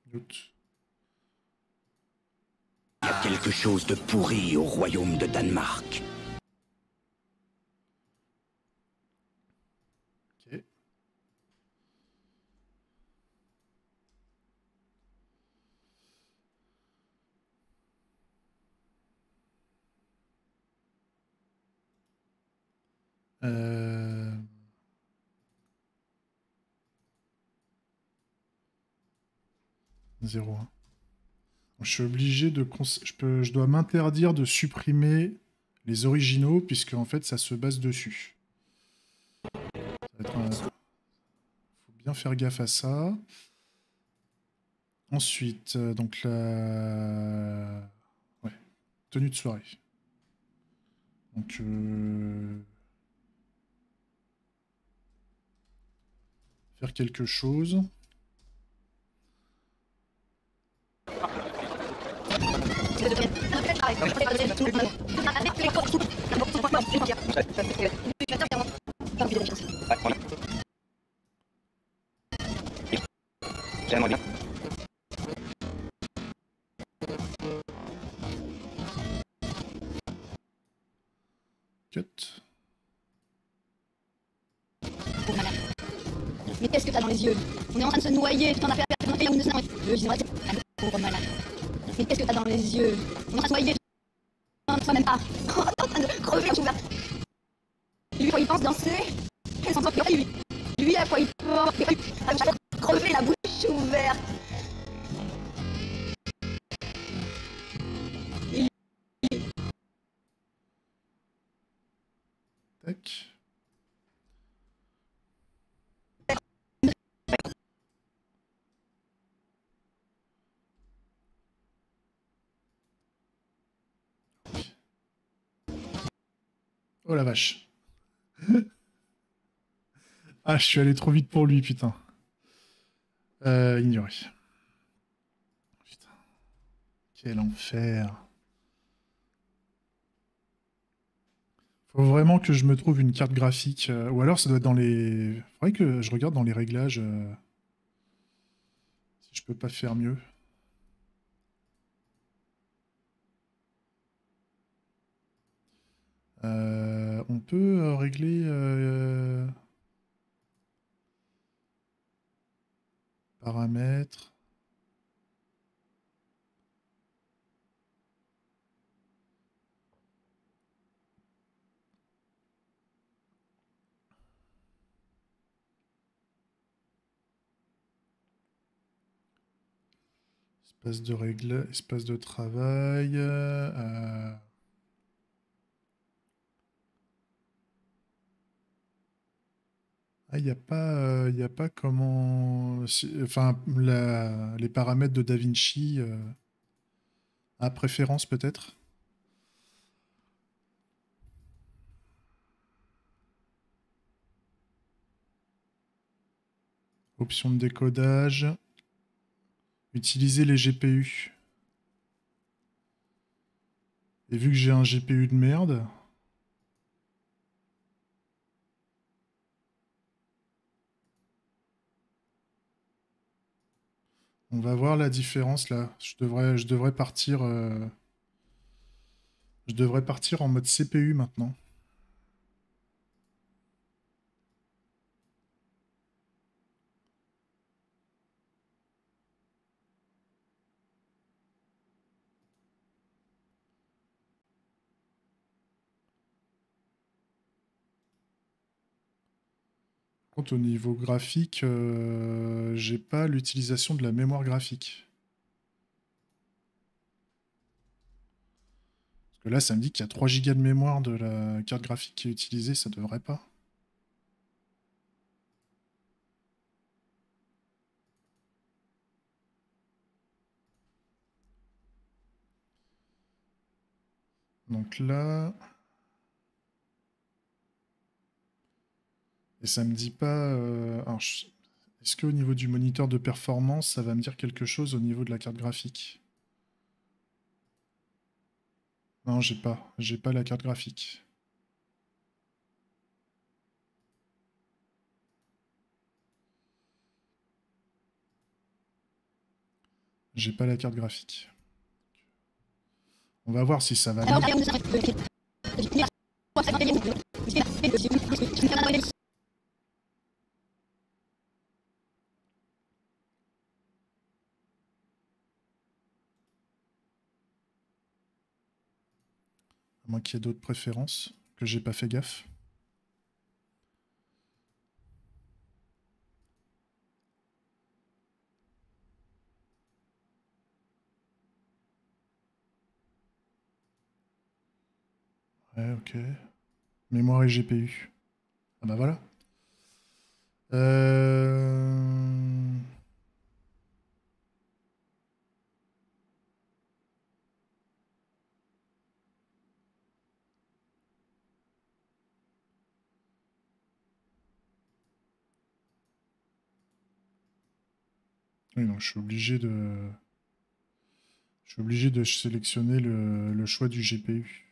Doute. Il y a quelque chose de pourri au royaume de Danemark. Ok. Euh... 0,1. Je suis obligé de... je dois m'interdire de supprimer les originaux, puisque en fait ça se base dessus. Ça va être faut bien faire gaffe à ça. Ensuite, donc la ouais, tenue de soirée. Donc faire quelque chose. J'aimerais bien. Cut. Mais qu'est-ce que t'as dans les yeux? On est en train de se noyer, tu t'en as fait à faire une pauvre malade. Mais qu'est-ce que t'as dans les yeux? On est en train de se noyer, tu même pas. T'es en train de crever en ouverte. Lui, à quoi il pense danser? Elle s'en sort lui. Lui, à quoi il pense? Crever la bouche ouverte. Tac. Oh la vache. Ah, je suis allé trop vite pour lui, putain. Ignoré. Putain. Quel enfer. Faut vraiment que je me trouve une carte graphique. Ou alors ça doit être dans les... Faudrait que je regarde dans les réglages. Si je peux pas faire mieux. On peut régler... paramètres. Espace de règle, espace de travail. Ah, il n'y a pas comment... Enfin, les paramètres de DaVinci à préférence peut-être. Option de décodage. Utiliser les GPU. Et vu que j'ai un GPU de merde... On va voir la différence là. Je devrais partir en mode CPU maintenant. Par contre, au niveau graphique, j'ai pas l'utilisation de la mémoire graphique. Parce que là, ça me dit qu'il y a 3 Go de mémoire de la carte graphique qui est utilisée, ça devrait pas. Donc là... Et ça me dit pas... Est-ce qu'au niveau du moniteur de performance, ça va me dire quelque chose au niveau de la carte graphique? Non, j'ai pas. J'ai pas la carte graphique. J'ai pas la carte graphique. On va voir si ça va mieux. À moins qu'il y ait d'autres préférences que j'ai pas fait gaffe. Ouais, ok. Mémoire et GPU. Ah bah voilà. Oui, non, je suis obligé de sélectionner le choix du GPU.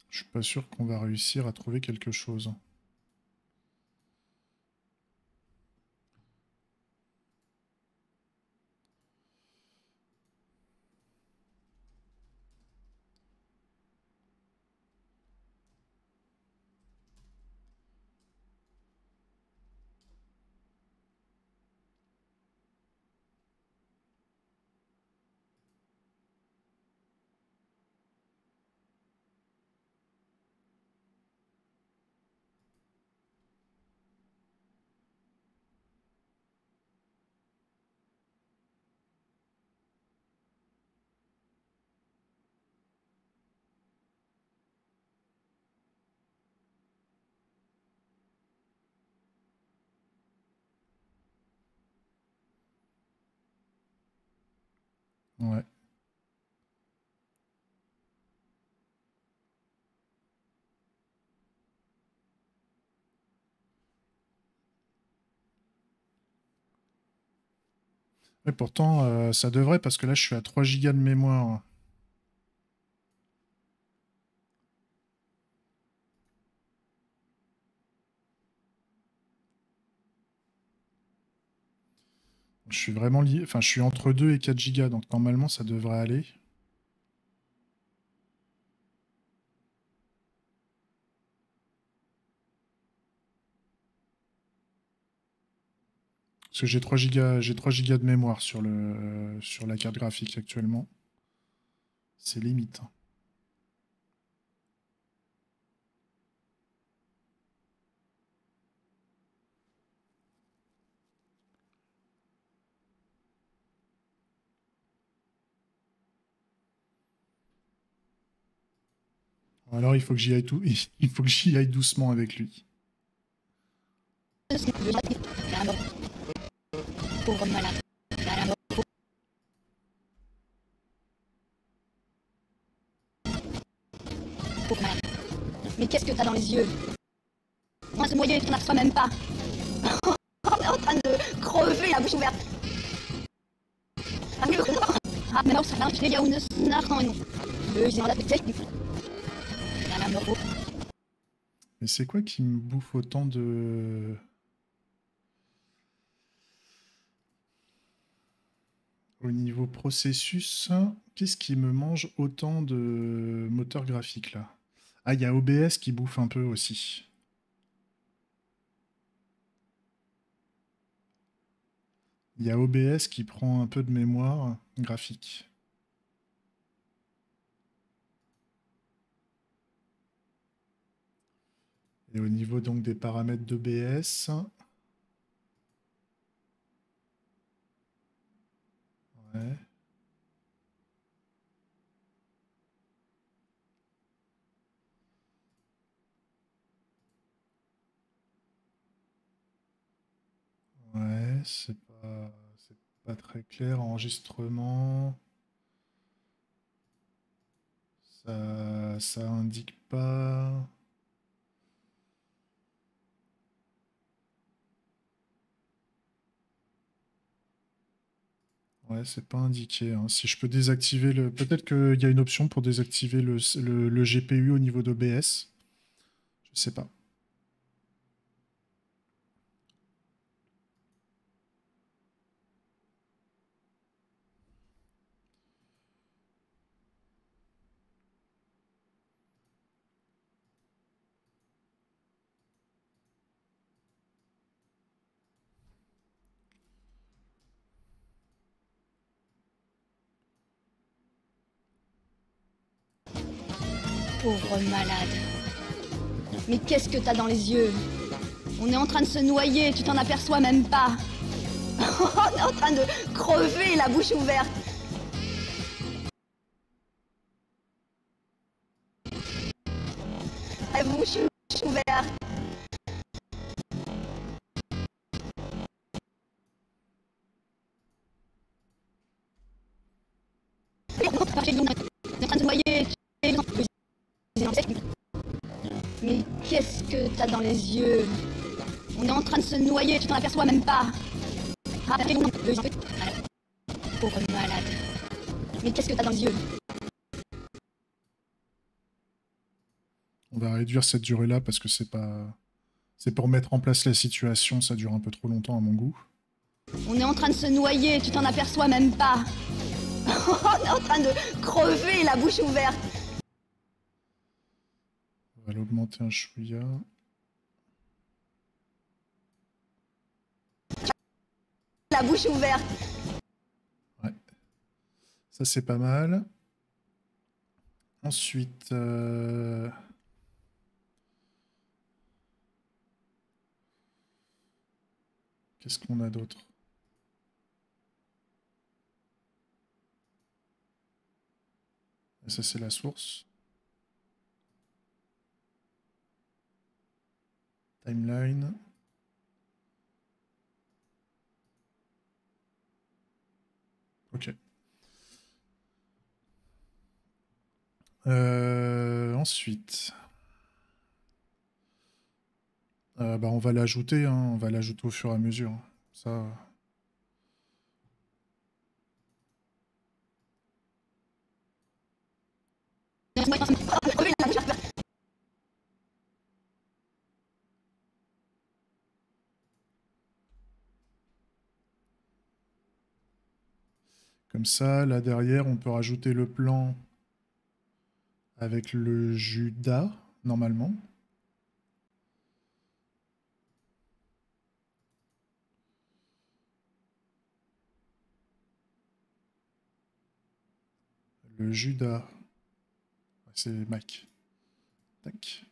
Je suis pas sûr qu'on va réussir à trouver quelque chose. Ouais. Et pourtant, ça devrait, parce que là, je suis à 3 Go de mémoire. Je suis vraiment lié. Enfin, je suis entre 2 et 4 Go, donc normalement, ça devrait aller. Parce que j'ai 3 Go de mémoire sur la carte graphique actuellement. C'est limite. Alors il faut que j'y aille il faut que j'y aille doucement avec lui. Pauvre malade. Pauvre malade. Mais qu'est-ce que t'as dans les yeux? Moi, ce noyer, tu n'en reçois même pas. On est en train de crever la bouche ouverte. Ah, mais non, ça va, je l'ai une snark dans une. Mais c'est quoi qui me bouffe autant de... Au niveau processus, qu'est-ce qui me mange autant de moteur graphique là? Ah, il y a OBS qui bouffe un peu aussi. Il y a OBS qui prend un peu de mémoire graphique. Et au niveau donc des paramètres d'OBS... Ouais. Ouais, c'est pas très clair. Enregistrement. Ça indique pas. Ouais, c'est pas indiqué, hein. Si je peux désactiver le... Peut-être qu'il y a une option pour désactiver le GPU au niveau d'OBS. Je sais pas. Pauvre malade. Mais qu'est-ce que t'as dans les yeux? On est en train de se noyer, tu t'en aperçois même pas. On est en train de crever la bouche ouverte. bouche ouverte. On est en train de se noyer. Mais qu'est-ce que t'as dans les yeux? On est en train de se noyer, tu t'en aperçois même pas. Pauvre malade. Mais qu'est-ce que t'as dans les yeux? On va réduire cette durée-là parce que c'est pas... C'est pour mettre en place la situation, ça dure un peu trop longtemps à mon goût. On est en train de se noyer, tu t'en aperçois même pas. On est en train de crever la bouche ouverte. On va l'augmenter un chouïa. La bouche ouverte. Ouais. Ça c'est pas mal. Ensuite... Qu'est-ce qu'on a d'autre? Et ça, c'est la source. Timeline. Ok. Ensuite... bah on va l'ajouter, hein, on va l'ajouter au fur et à mesure. Ça... Comme ça, là derrière, on peut rajouter le plan avec le Judas, normalement. Le Judas. C'est Mac. Tac.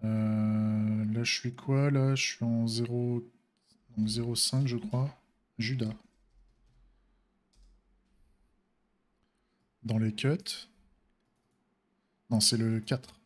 Là, je suis quoi? Là, je suis en 0... Donc 0,5, je crois. Judas. Dans les cuts. Non, c'est le 4.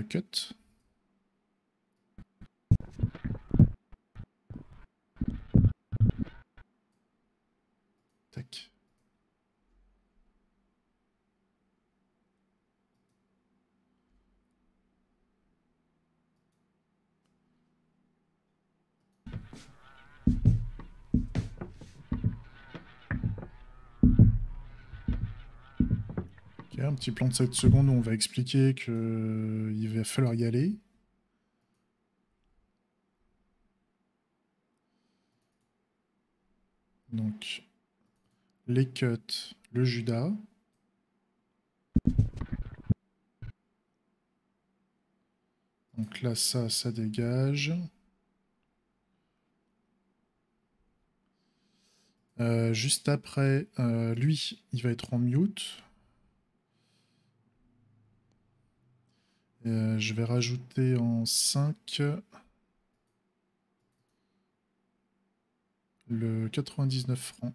Cut. Tac. Ok, un petit plan de 7 secondes où on va expliquer qu'il va falloir y aller. Donc, les cuts, le Judas. Donc là, ça dégage. Juste après, lui, il va être en mute. Je vais rajouter en 5 le 99 francs.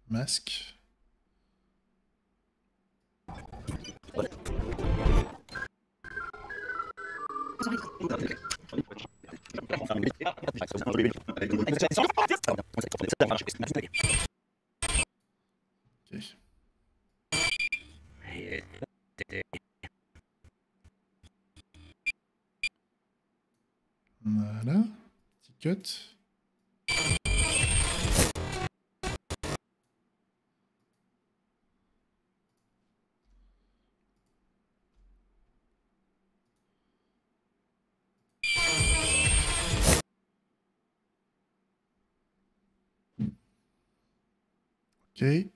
Masque. Okay. Voilà, petit cut. Ok.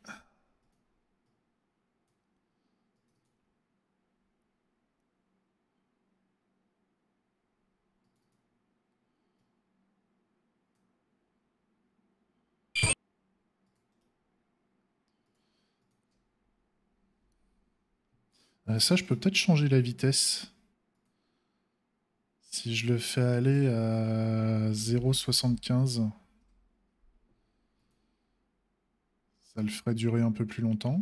Ça, je peux peut-être changer la vitesse. Si je le fais aller à 0,75, ça le ferait durer un peu plus longtemps.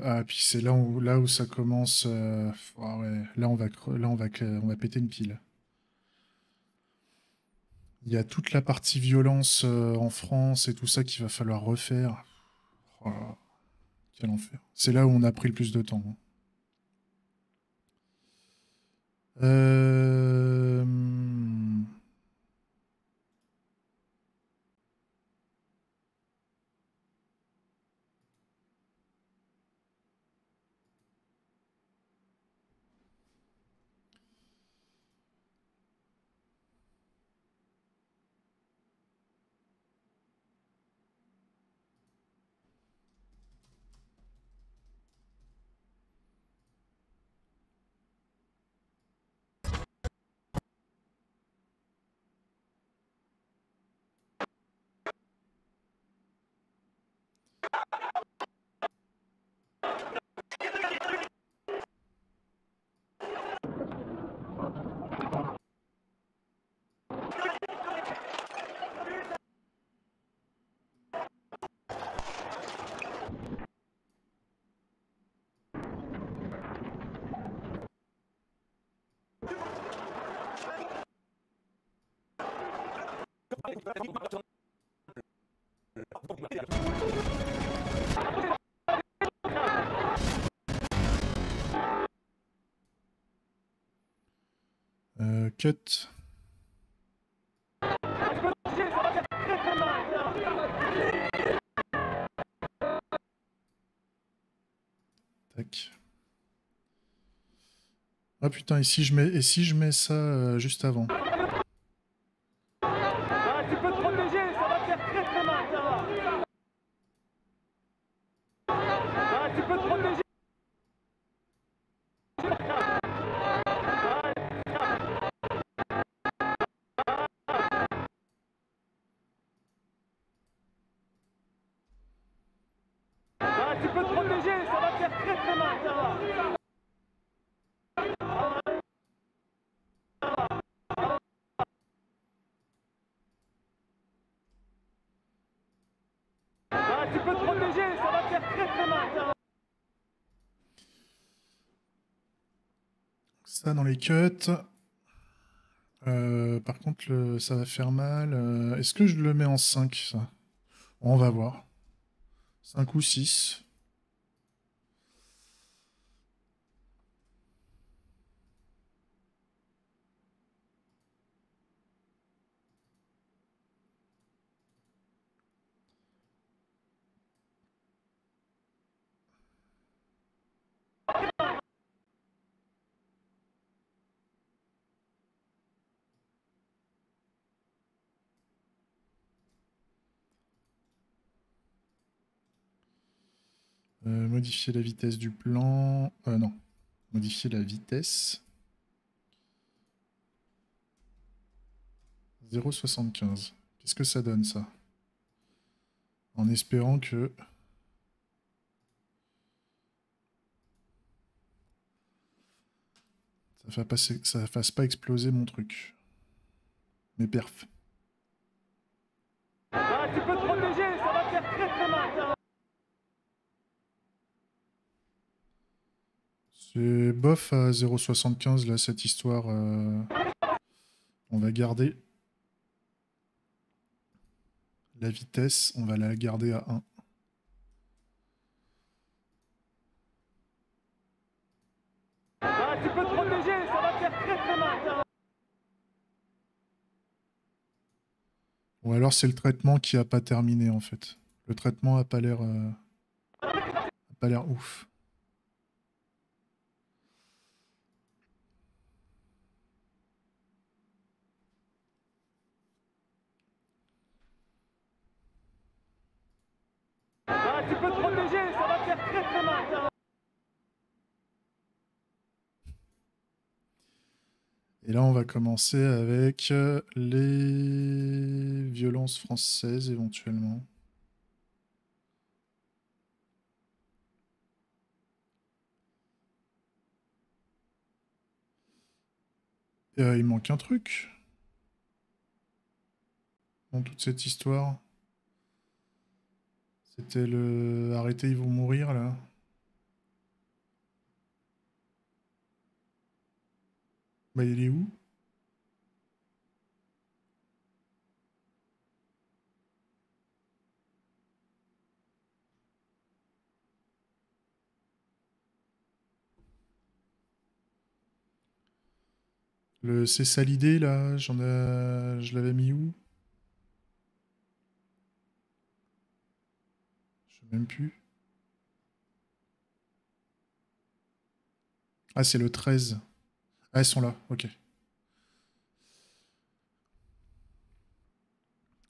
Ah, puis c'est là où ça commence. Ah ouais, là on va péter une pile. Il y a toute la partie violence en France et tout ça qu'il va falloir refaire. Oh, quel enfer. C'est là où on a pris le plus de temps. Euh... Cut. Tac. Ah putain, et si je mets ça juste avant? Ah, tu peux te protéger, ça va faire très très mal, ça va. Ah, tu peux te protéger. Ah, tu peux te protéger, ça va faire très très mal, ça va. Ah, tu peux te protéger, ça va faire très très mal, ça va. Ça dans les cuts. Par contre, ça va faire mal. Est-ce que je le mets en 5, ça? On va voir. 5 ou 6. Modifier la vitesse du plan. Non. Modifier la vitesse. 0,75. Qu'est-ce que ça donne, ça? En espérant que... ça fasse pas exploser mon truc. Mes perfs. Ah, tu peux te protéger, ça va faire très très mal, ça va. C'est bof à 0,75 là, cette histoire. On va garder la vitesse, on va la garder à 1. Ah, tu peux te protéger, ça va faire très très mal, ça va. Ou alors c'est le traitement qui a pas terminé en fait. Le traitement a pas l'air pas l'air ouf. Ah, tu peux te protéger, ça va te faire très très mal. Ça. Et là, on va commencer avec les violences françaises, éventuellement. Il manque un truc dans toute cette histoire. C'était le... Arrêtez, ils vont mourir, là. Bah, il est où? C'est ça l'idée, là? Je l'avais mis où? Je sais même plus. Ah, c'est le 13. Ah, ils sont là, ok.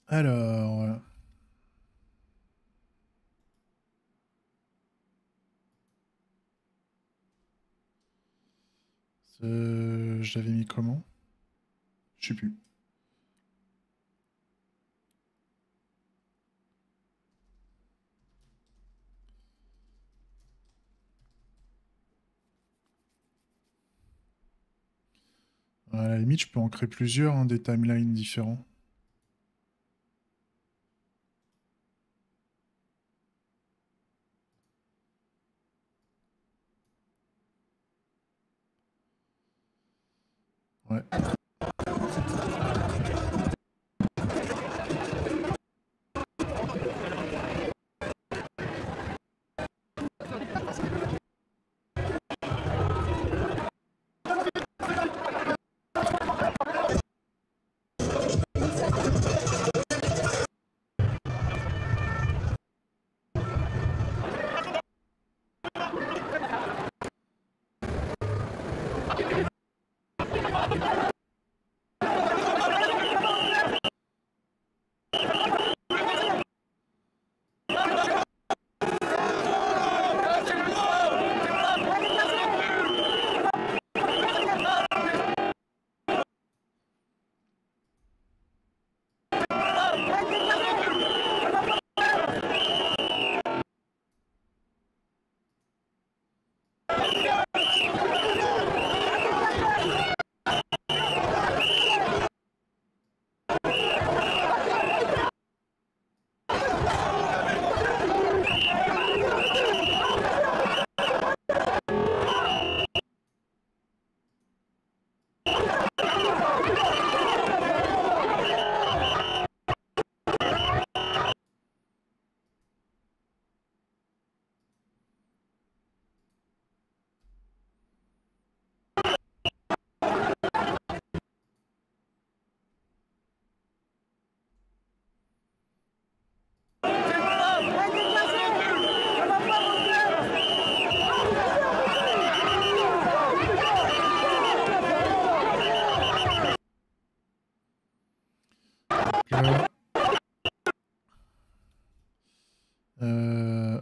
Alors... je l'avais mis comment? Je sais plus. À la limite, je peux en créer plusieurs, hein, des timelines différents. Ouais.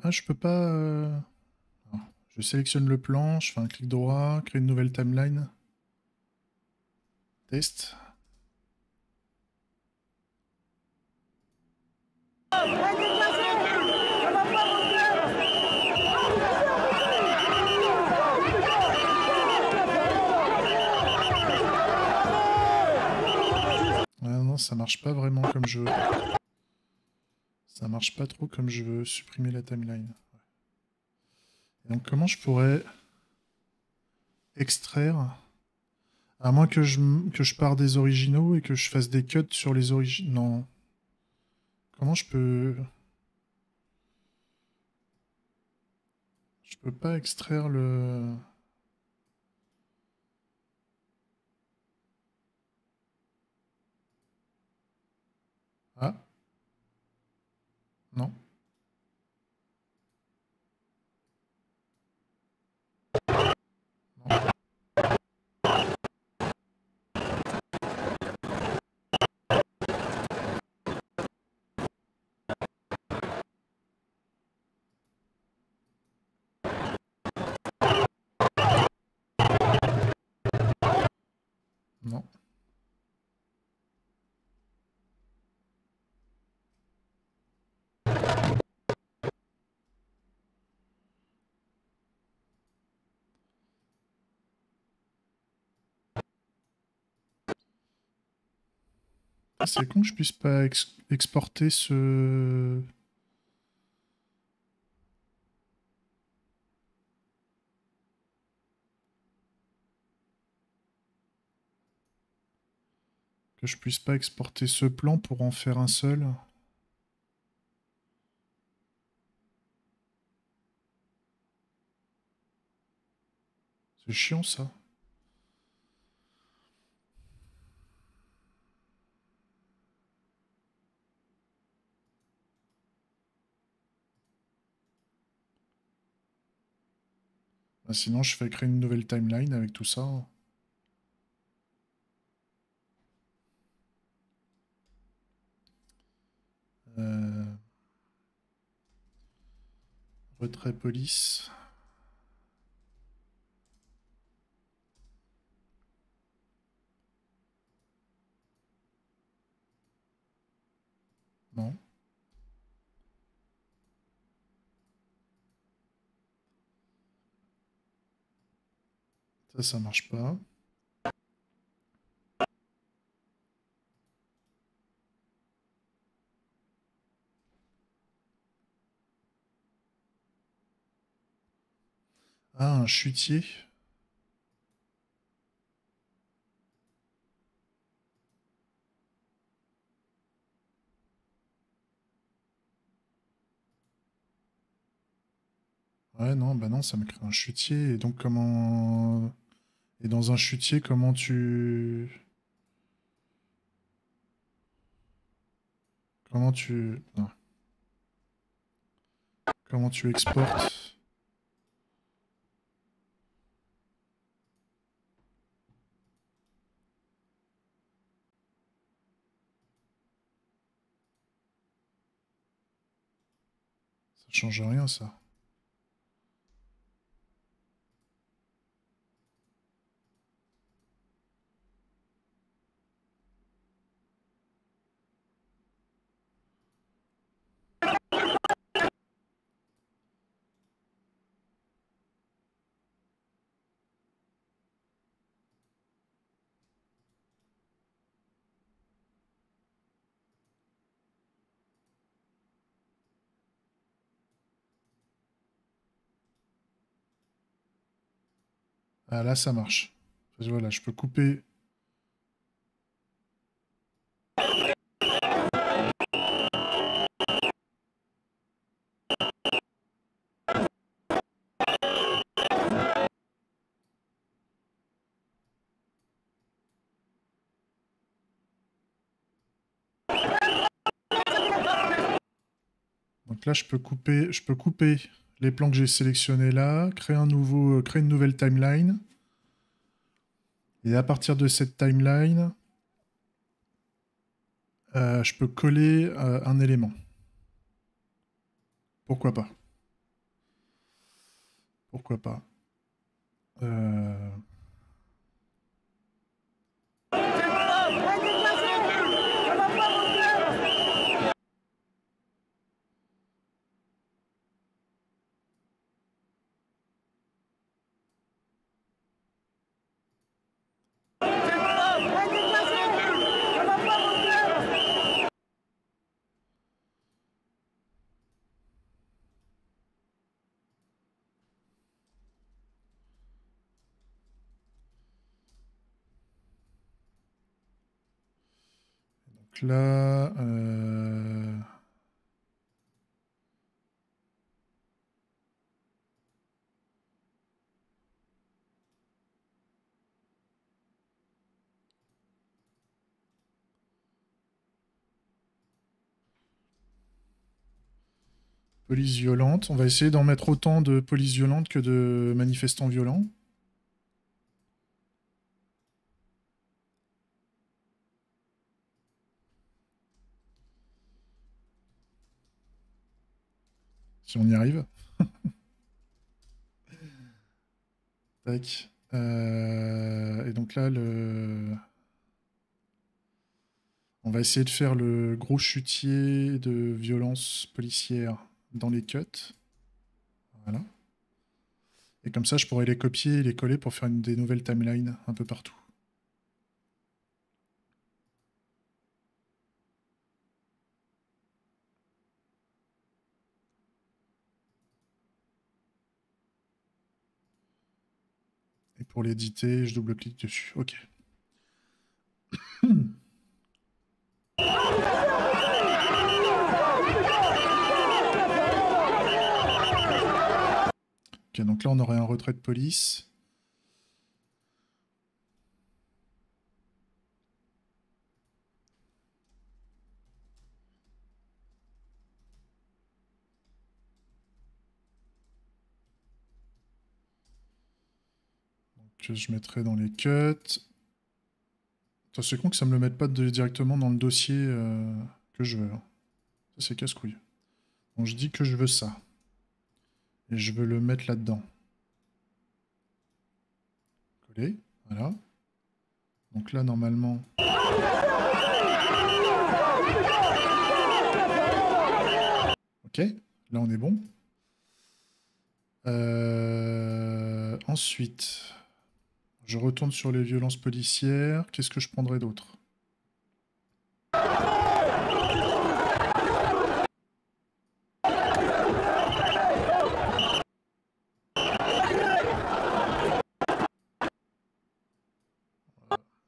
Ah, je peux pas... Alors, je sélectionne le plan, je fais un clic droit, créer une nouvelle timeline. Test. Ah non, ça marche pas vraiment comme je veux. Ça marche pas trop comme je veux. Supprimer la timeline. Ouais. Et donc comment je pourrais extraire, à moins que je pars des originaux et que je fasse des cuts sur les originaux. Non. Comment je peux... Je peux pas extraire le... Ah. Non. Non. Ah, c'est con que je puisse pas exporter ce... Que je puisse pas exporter ce plan pour en faire un seul. C'est chiant ça. Bah, sinon je fais créer une nouvelle timeline avec tout ça. Retrait police. Non. Ça marche pas. Ah, un chutier. Ouais, non, bah non, ça me crée un chutier. Et donc, comment... Et dans un chutier, comment tu... Comment tu... Non. Comment tu exportes... Ça change rien, ça. Ah, là, ça marche. Voilà, je peux couper... Donc là, je peux couper les plans que j'ai sélectionnés là, créer une nouvelle timeline. Et à partir de cette timeline, je peux coller un élément. Pourquoi pas? Pourquoi pas? Donc là... Police violente. On va essayer d'en mettre autant de police violente que de manifestants violents. Si on y arrive. Tac. Et donc là, le... On va essayer de faire le gros chutier de violence policière dans les cuts. Voilà. Et comme ça, je pourrais les copier et les coller pour faire des nouvelles timelines un peu partout. Et pour l'éditer, je double-clique dessus. Ok. Ok, donc là, on aurait un retrait de police. Que je mettrai dans les cuts. C'est con que ça me le mette pas directement dans le dossier que je veux. Ça, c'est casse-couille. Donc je dis que je veux ça. Et je veux le mettre là-dedans. Coller. Voilà. Donc là, normalement... Ok. Là, on est bon. Ensuite... Je retourne sur les violences policières. Qu'est-ce que je prendrais d'autre?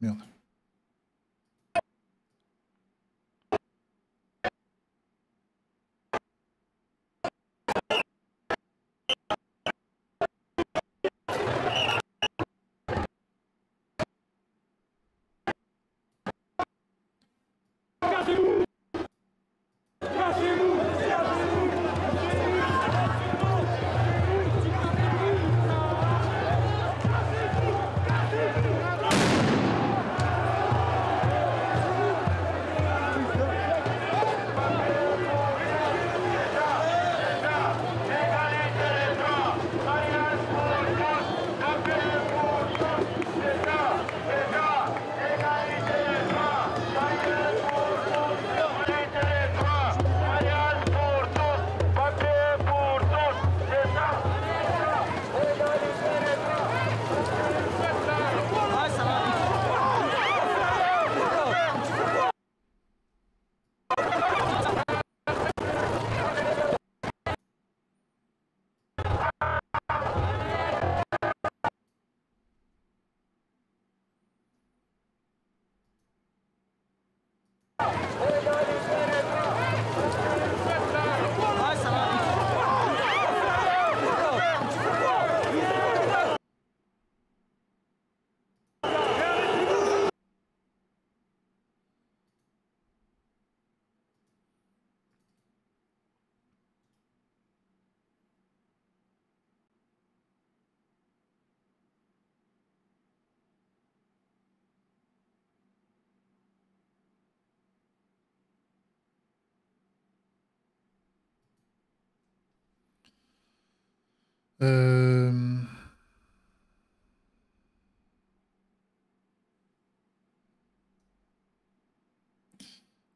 Merde.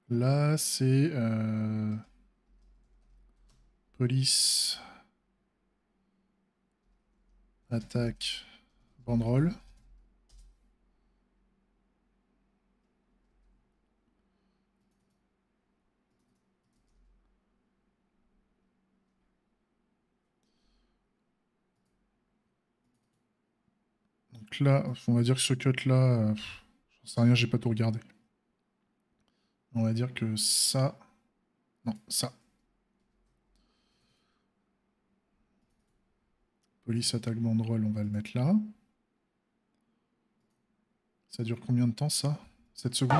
Là, c'est police, attaque, banderole. Donc là, on va dire que ce cut-là, j'en sais rien, j'ai pas tout regardé. On va dire que ça... Non, ça. Police, attaque, banderole, on va le mettre là. Ça dure combien de temps, ça? 7 secondes?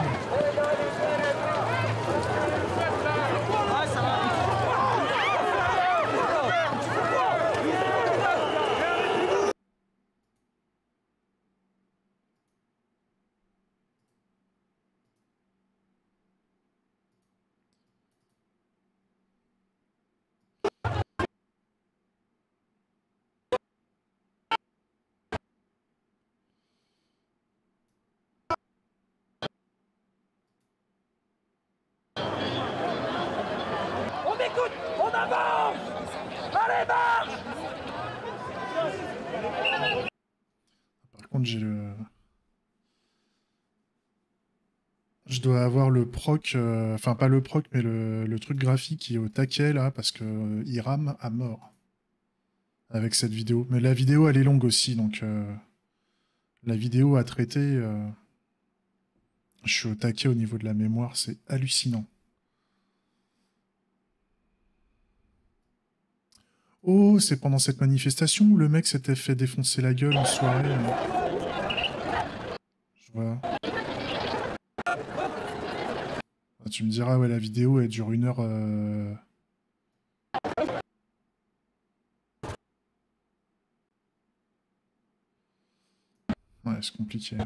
Par contre, j'ai le... Je dois avoir le proc, enfin pas le proc, mais le truc graphique qui est au taquet là, parce que il rame à mort avec cette vidéo. Mais la vidéo elle est longue aussi, donc la vidéo à traiter, je suis au taquet au niveau de la mémoire, c'est hallucinant. Oh, c'est pendant cette manifestation où le mec s'était fait défoncer la gueule en soirée. Je vois. Tu me diras, ouais, la vidéo, elle dure 1 heure... Ouais, c'est compliqué.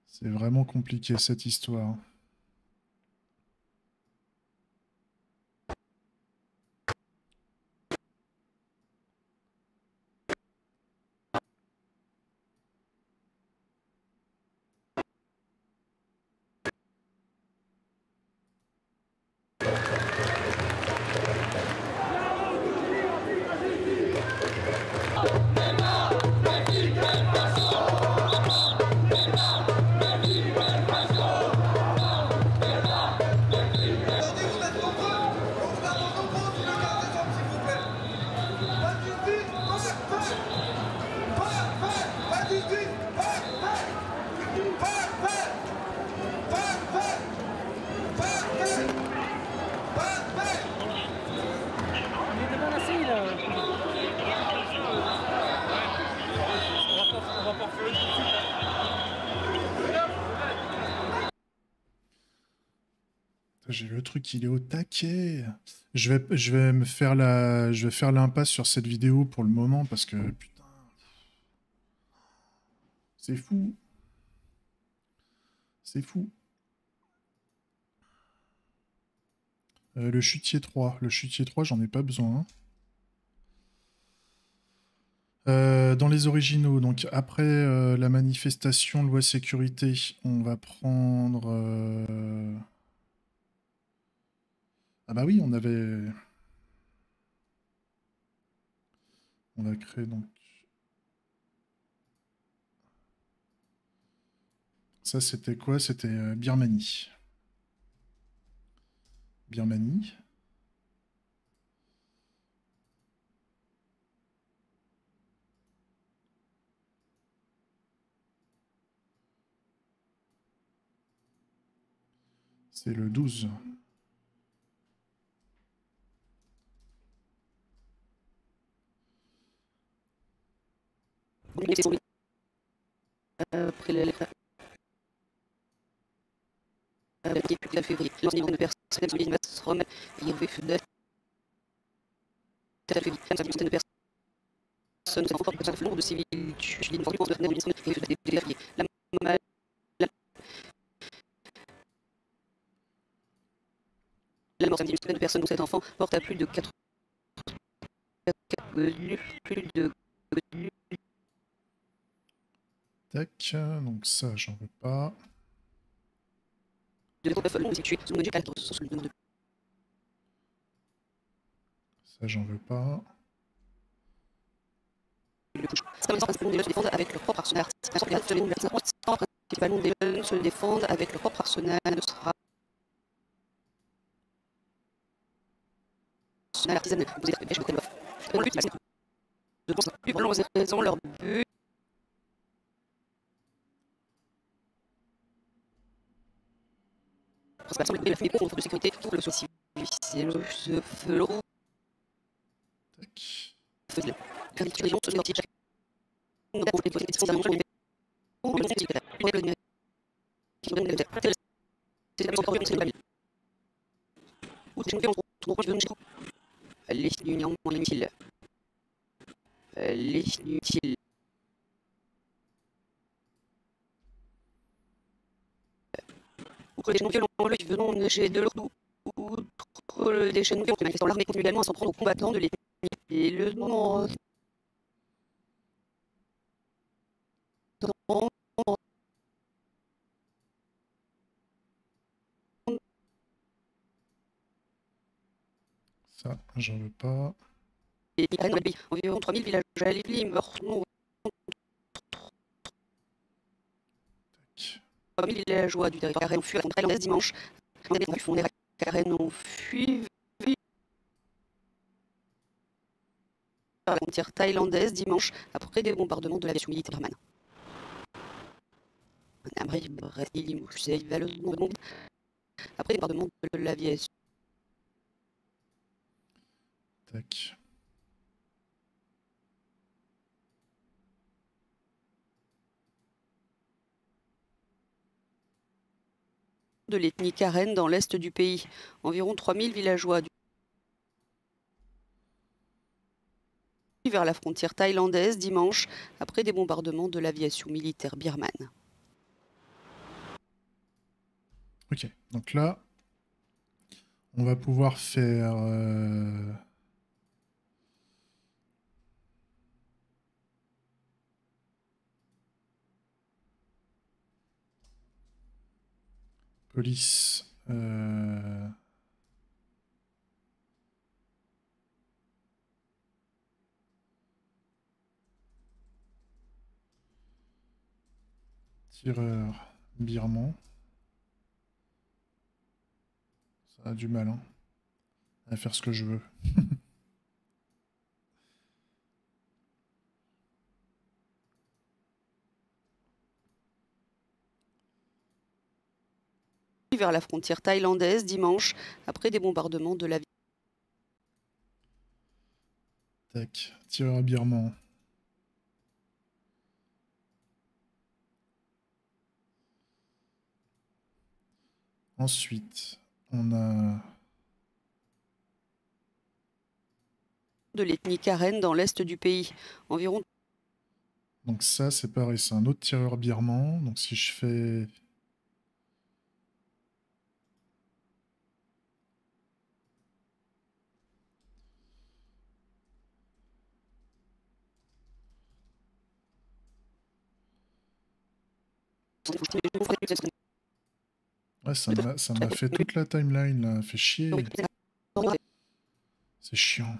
C'est vraiment compliqué, cette histoire. J'ai le truc, il est au taquet. Je vais me faire je vais faire l'impasse sur cette vidéo pour le moment parce que putain, c'est fou. C'est fou. Le chutier 3. Le chutier 3, j'en ai pas besoin. Dans les originaux, donc après la manifestation loi sécurité, on va prendre... Ah bah oui, on avait... On a créé donc... Ça c'était quoi? C'était Birmanie. Birmanie. C'est le 12. Après le février, l'enseignement de personnes qui se remettent et il y avait de personnes qui encore besoin de lourds de civils, je l'ai informé pour de ministre et des guerriers. La mort samedi de personnes dont 7 enfants porte à plus de 4 plus de tac, donc ça j'en veux pas. Ça j'en veux pas. Principalement avec leur propre arsenal. Principalement des jeunes se défendent avec leur propre arsenal. Artisanal. Vous êtes pêche de tel de longues raisons leur but. Principalement la famille contre de sécurité pour le social. C'est le flot. Tac. Gravité région, ce sortie chaque. On a pour les politiques d'un monde. On est c'est le qui donne c'est la encore une c'est la famille. Ou c'est on trouve une l'union inutile. L'inutile. Outre les non-violents, le venons nager de leur outre le déchaînement violent, manifestant l'armée continue également à s'en prendre aux combattants de l'ethnie Et le nom. Ça, j'en veux pas. Et environ 3000 villages à Lively, Meurthe-Mont. 3000 villageois du territoire Carène ont fui à la frontière thaïlandaise dimanche. Du fond des Carène ont fui vers la frontière thaïlandaise dimanche après des bombardements de l'aviation militaire birmane. Après des bombardements de l'aviation. Tac. De l'ethnie Karen dans l'est du pays. Environ 3000 villageois vers la frontière thaïlandaise dimanche après des bombardements de l'aviation militaire birmane. Ok, donc là, on va pouvoir faire... Police... Tireur birman. Ça a du mal, hein, à faire ce que je veux. Vers la frontière thaïlandaise dimanche après des bombardements de l'aviation. Tac, tireur birman. Ensuite, on a... De l'ethnie Karen dans l'est du pays. Environ... Donc ça, c'est pareil, c'est un autre tireur birman. Donc si je fais... Ouais, ça m'a fait toute la timeline, là. Fait chier. C'est chiant.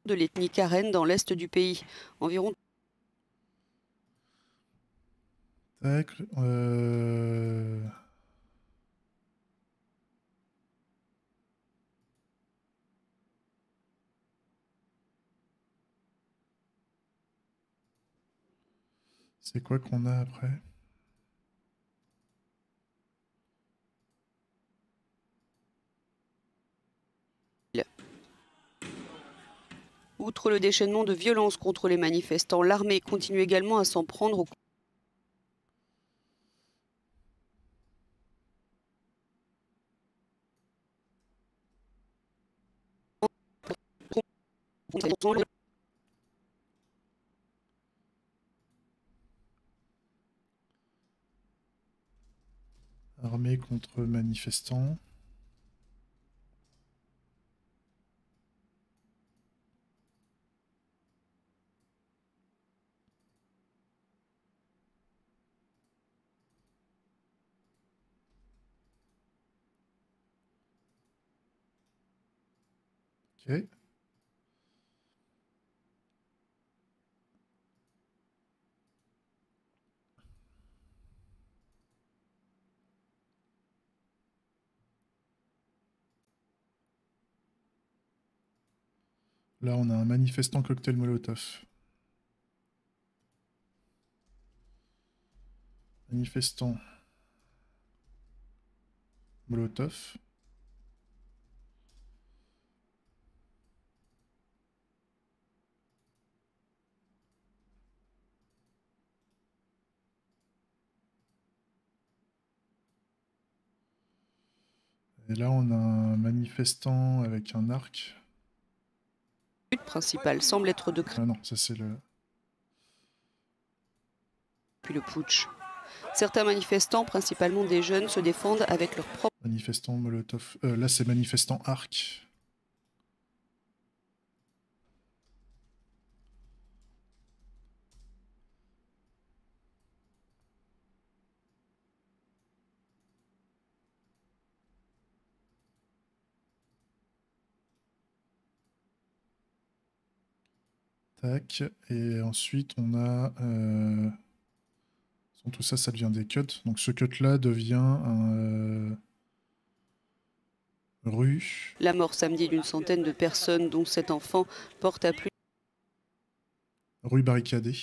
De l'ethnie Karen dans l'est du pays. Environ... Tac, c'est quoi qu'on a après? Outre le déchaînement de violence contre les manifestants, l'armée continue également à s'en prendre au... Armée contre manifestants. Ok. Là, on a un manifestant cocktail Molotov. Manifestant Molotov. Et là, on a un manifestant avec un arc. Le but principal semble être de Ah non, ça c'est le... puis le putsch. Certains manifestants, principalement des jeunes, se défendent avec leur propre Manifestant Molotov. Là, c'est manifestant arc. Tac. Et ensuite, on a... tout ça, ça devient des cuts. Donc ce cut-là devient un... rue. La mort samedi d'une centaine de personnes, dont 7 enfants, porte à plus. Rue barricadée.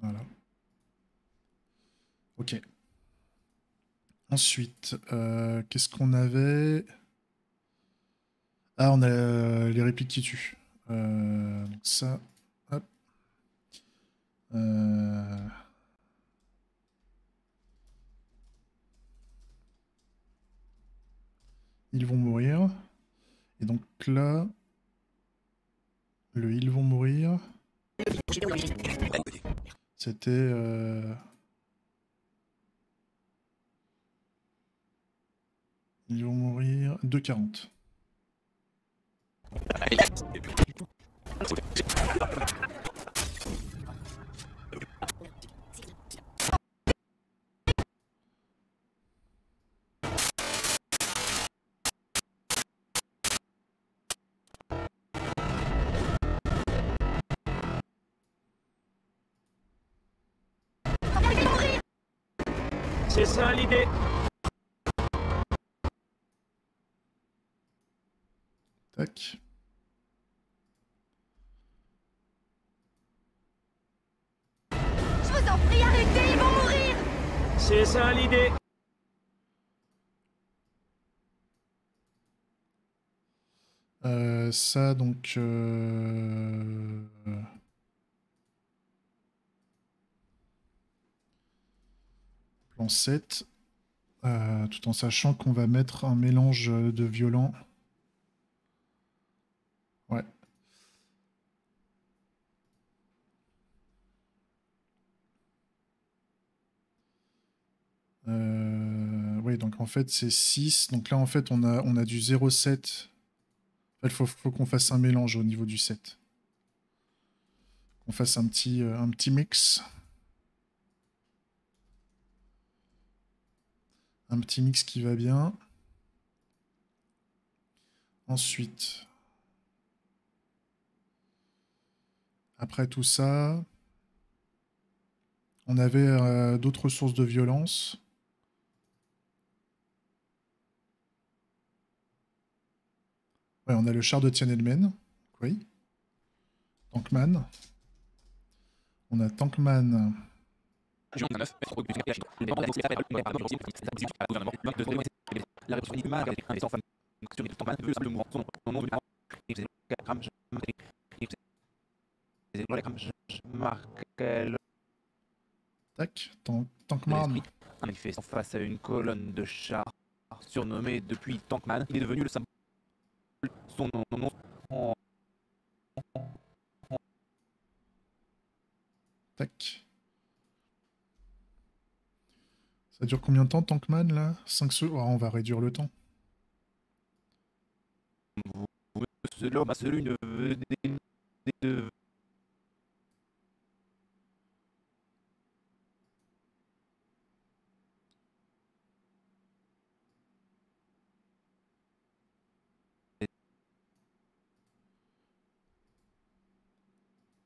Voilà. Ok. Ensuite, qu'est-ce qu'on avait? Ah, on a les répliques qui tuent. Donc ça, hop. Ils vont mourir. Et donc là, le ils vont mourir. C'était... Ils vont mourir 2,40. C'est ça l'idée. Tac. Je vous en prie, arrêtez, ils vont mourir. C'est ça l'idée. Ça, donc... Plan 7. Tout en sachant qu'on va mettre un mélange de violents. Ouais. Oui, donc en fait c'est 6. Donc là en fait on a du 0,7. Il faut qu'on fasse un mélange au niveau du 7. Qu'on fasse un petit mix. Un petit mix qui va bien. Ensuite, après tout ça, on avait d'autres sources de violence. Ouais, on a le char de Tiananmen. Oui. Tankman. On a Tankman. Tac, Tankman. Un manifestant face à une colonne de chars surnommé depuis Tankman. Il est devenu le symbole. Son nom. Tac. Ça dure combien de temps, Tankman, là? 5 secondes. Oh, on va réduire le temps. L'homme a celui de...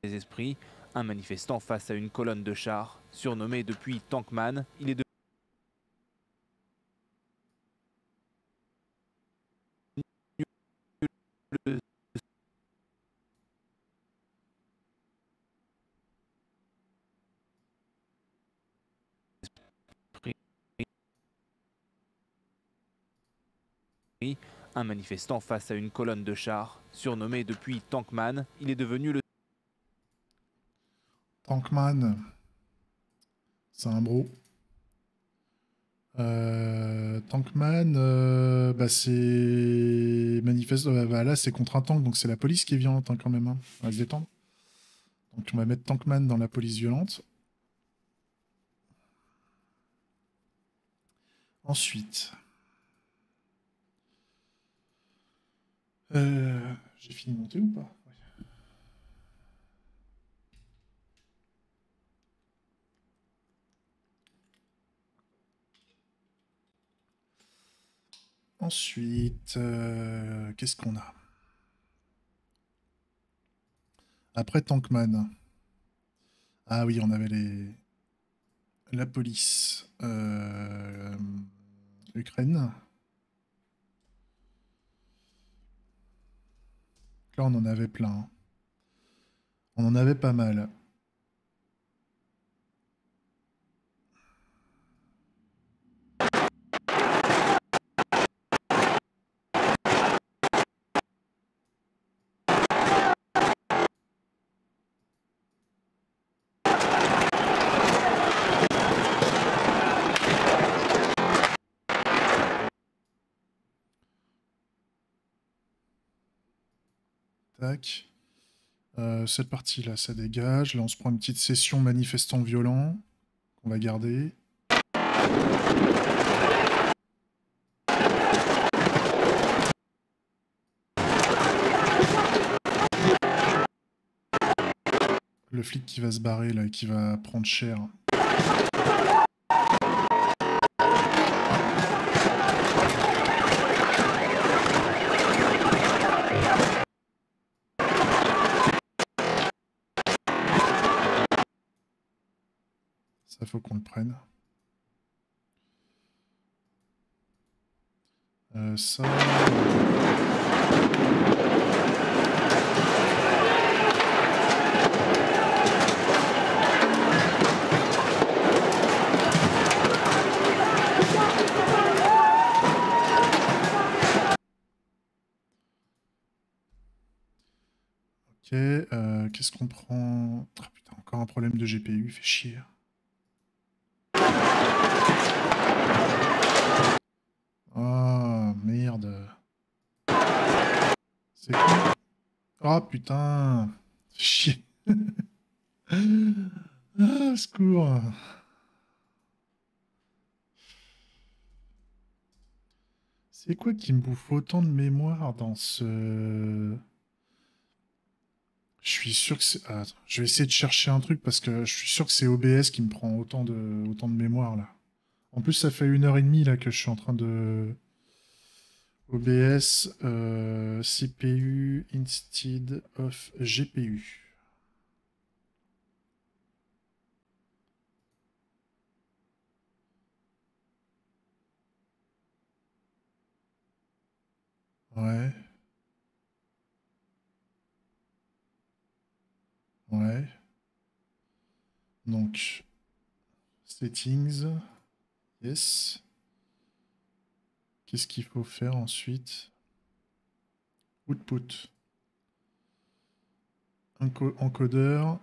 des esprits, un manifestant face à une colonne de chars, surnommé depuis Tankman, il est Un manifestant face à une colonne de chars. Surnommé depuis Tankman, il est devenu le... Tankman. C'est un bro. Tankman, bah c'est manifeste. Bah là, c'est contre un tank, donc c'est la police qui est violente hein, quand même. Hein. On va se détendre. Donc on va mettre Tankman dans la police violente. Ensuite, j'ai fini de monter ou pas? Ouais. Ensuite, qu'est-ce qu'on a? Après Tankman. Ah oui, on avait la police. Ukraine. Là, on en avait plein. Hein. On en avait pas mal. Tac. Cette partie-là, ça dégage. Là, on se prend une petite session manifestant violent qu'on va garder. Le flic qui va se barrer, là, et qui va prendre cher. Ça, faut qu'on le prenne. Ça... Ok, qu'est-ce qu'on prend? Ah putain, encore un problème de GPU, fait chier. Oh merde. C'est quoi? Oh putain. Chier. Ah, secours. C'est quoi qui me bouffe autant de mémoire dans ce... Je suis sûr que c'est... Ah, je vais essayer de chercher un truc parce que je suis sûr que c'est OBS qui me prend autant de mémoire là. En plus, ça fait 1h30 là que je suis en train de... OBS, CPU instead of GPU. Ouais. Ouais. Donc, settings. Yes. Qu'est-ce qu'il faut faire ensuite? Output. Encodeur.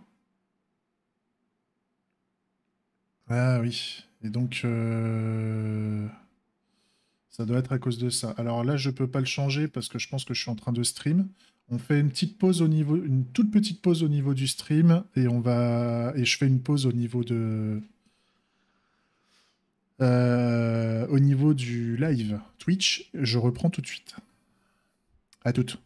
Ah oui. Et donc, ça doit être à cause de ça. Alors là, je peux pas le changer parce que je pense que je suis en train de stream. On fait une petite pause au niveau, une toute petite pause au niveau du stream et je fais une pause au niveau de... au niveau du live Twitch, je reprends tout de suite. À toutes.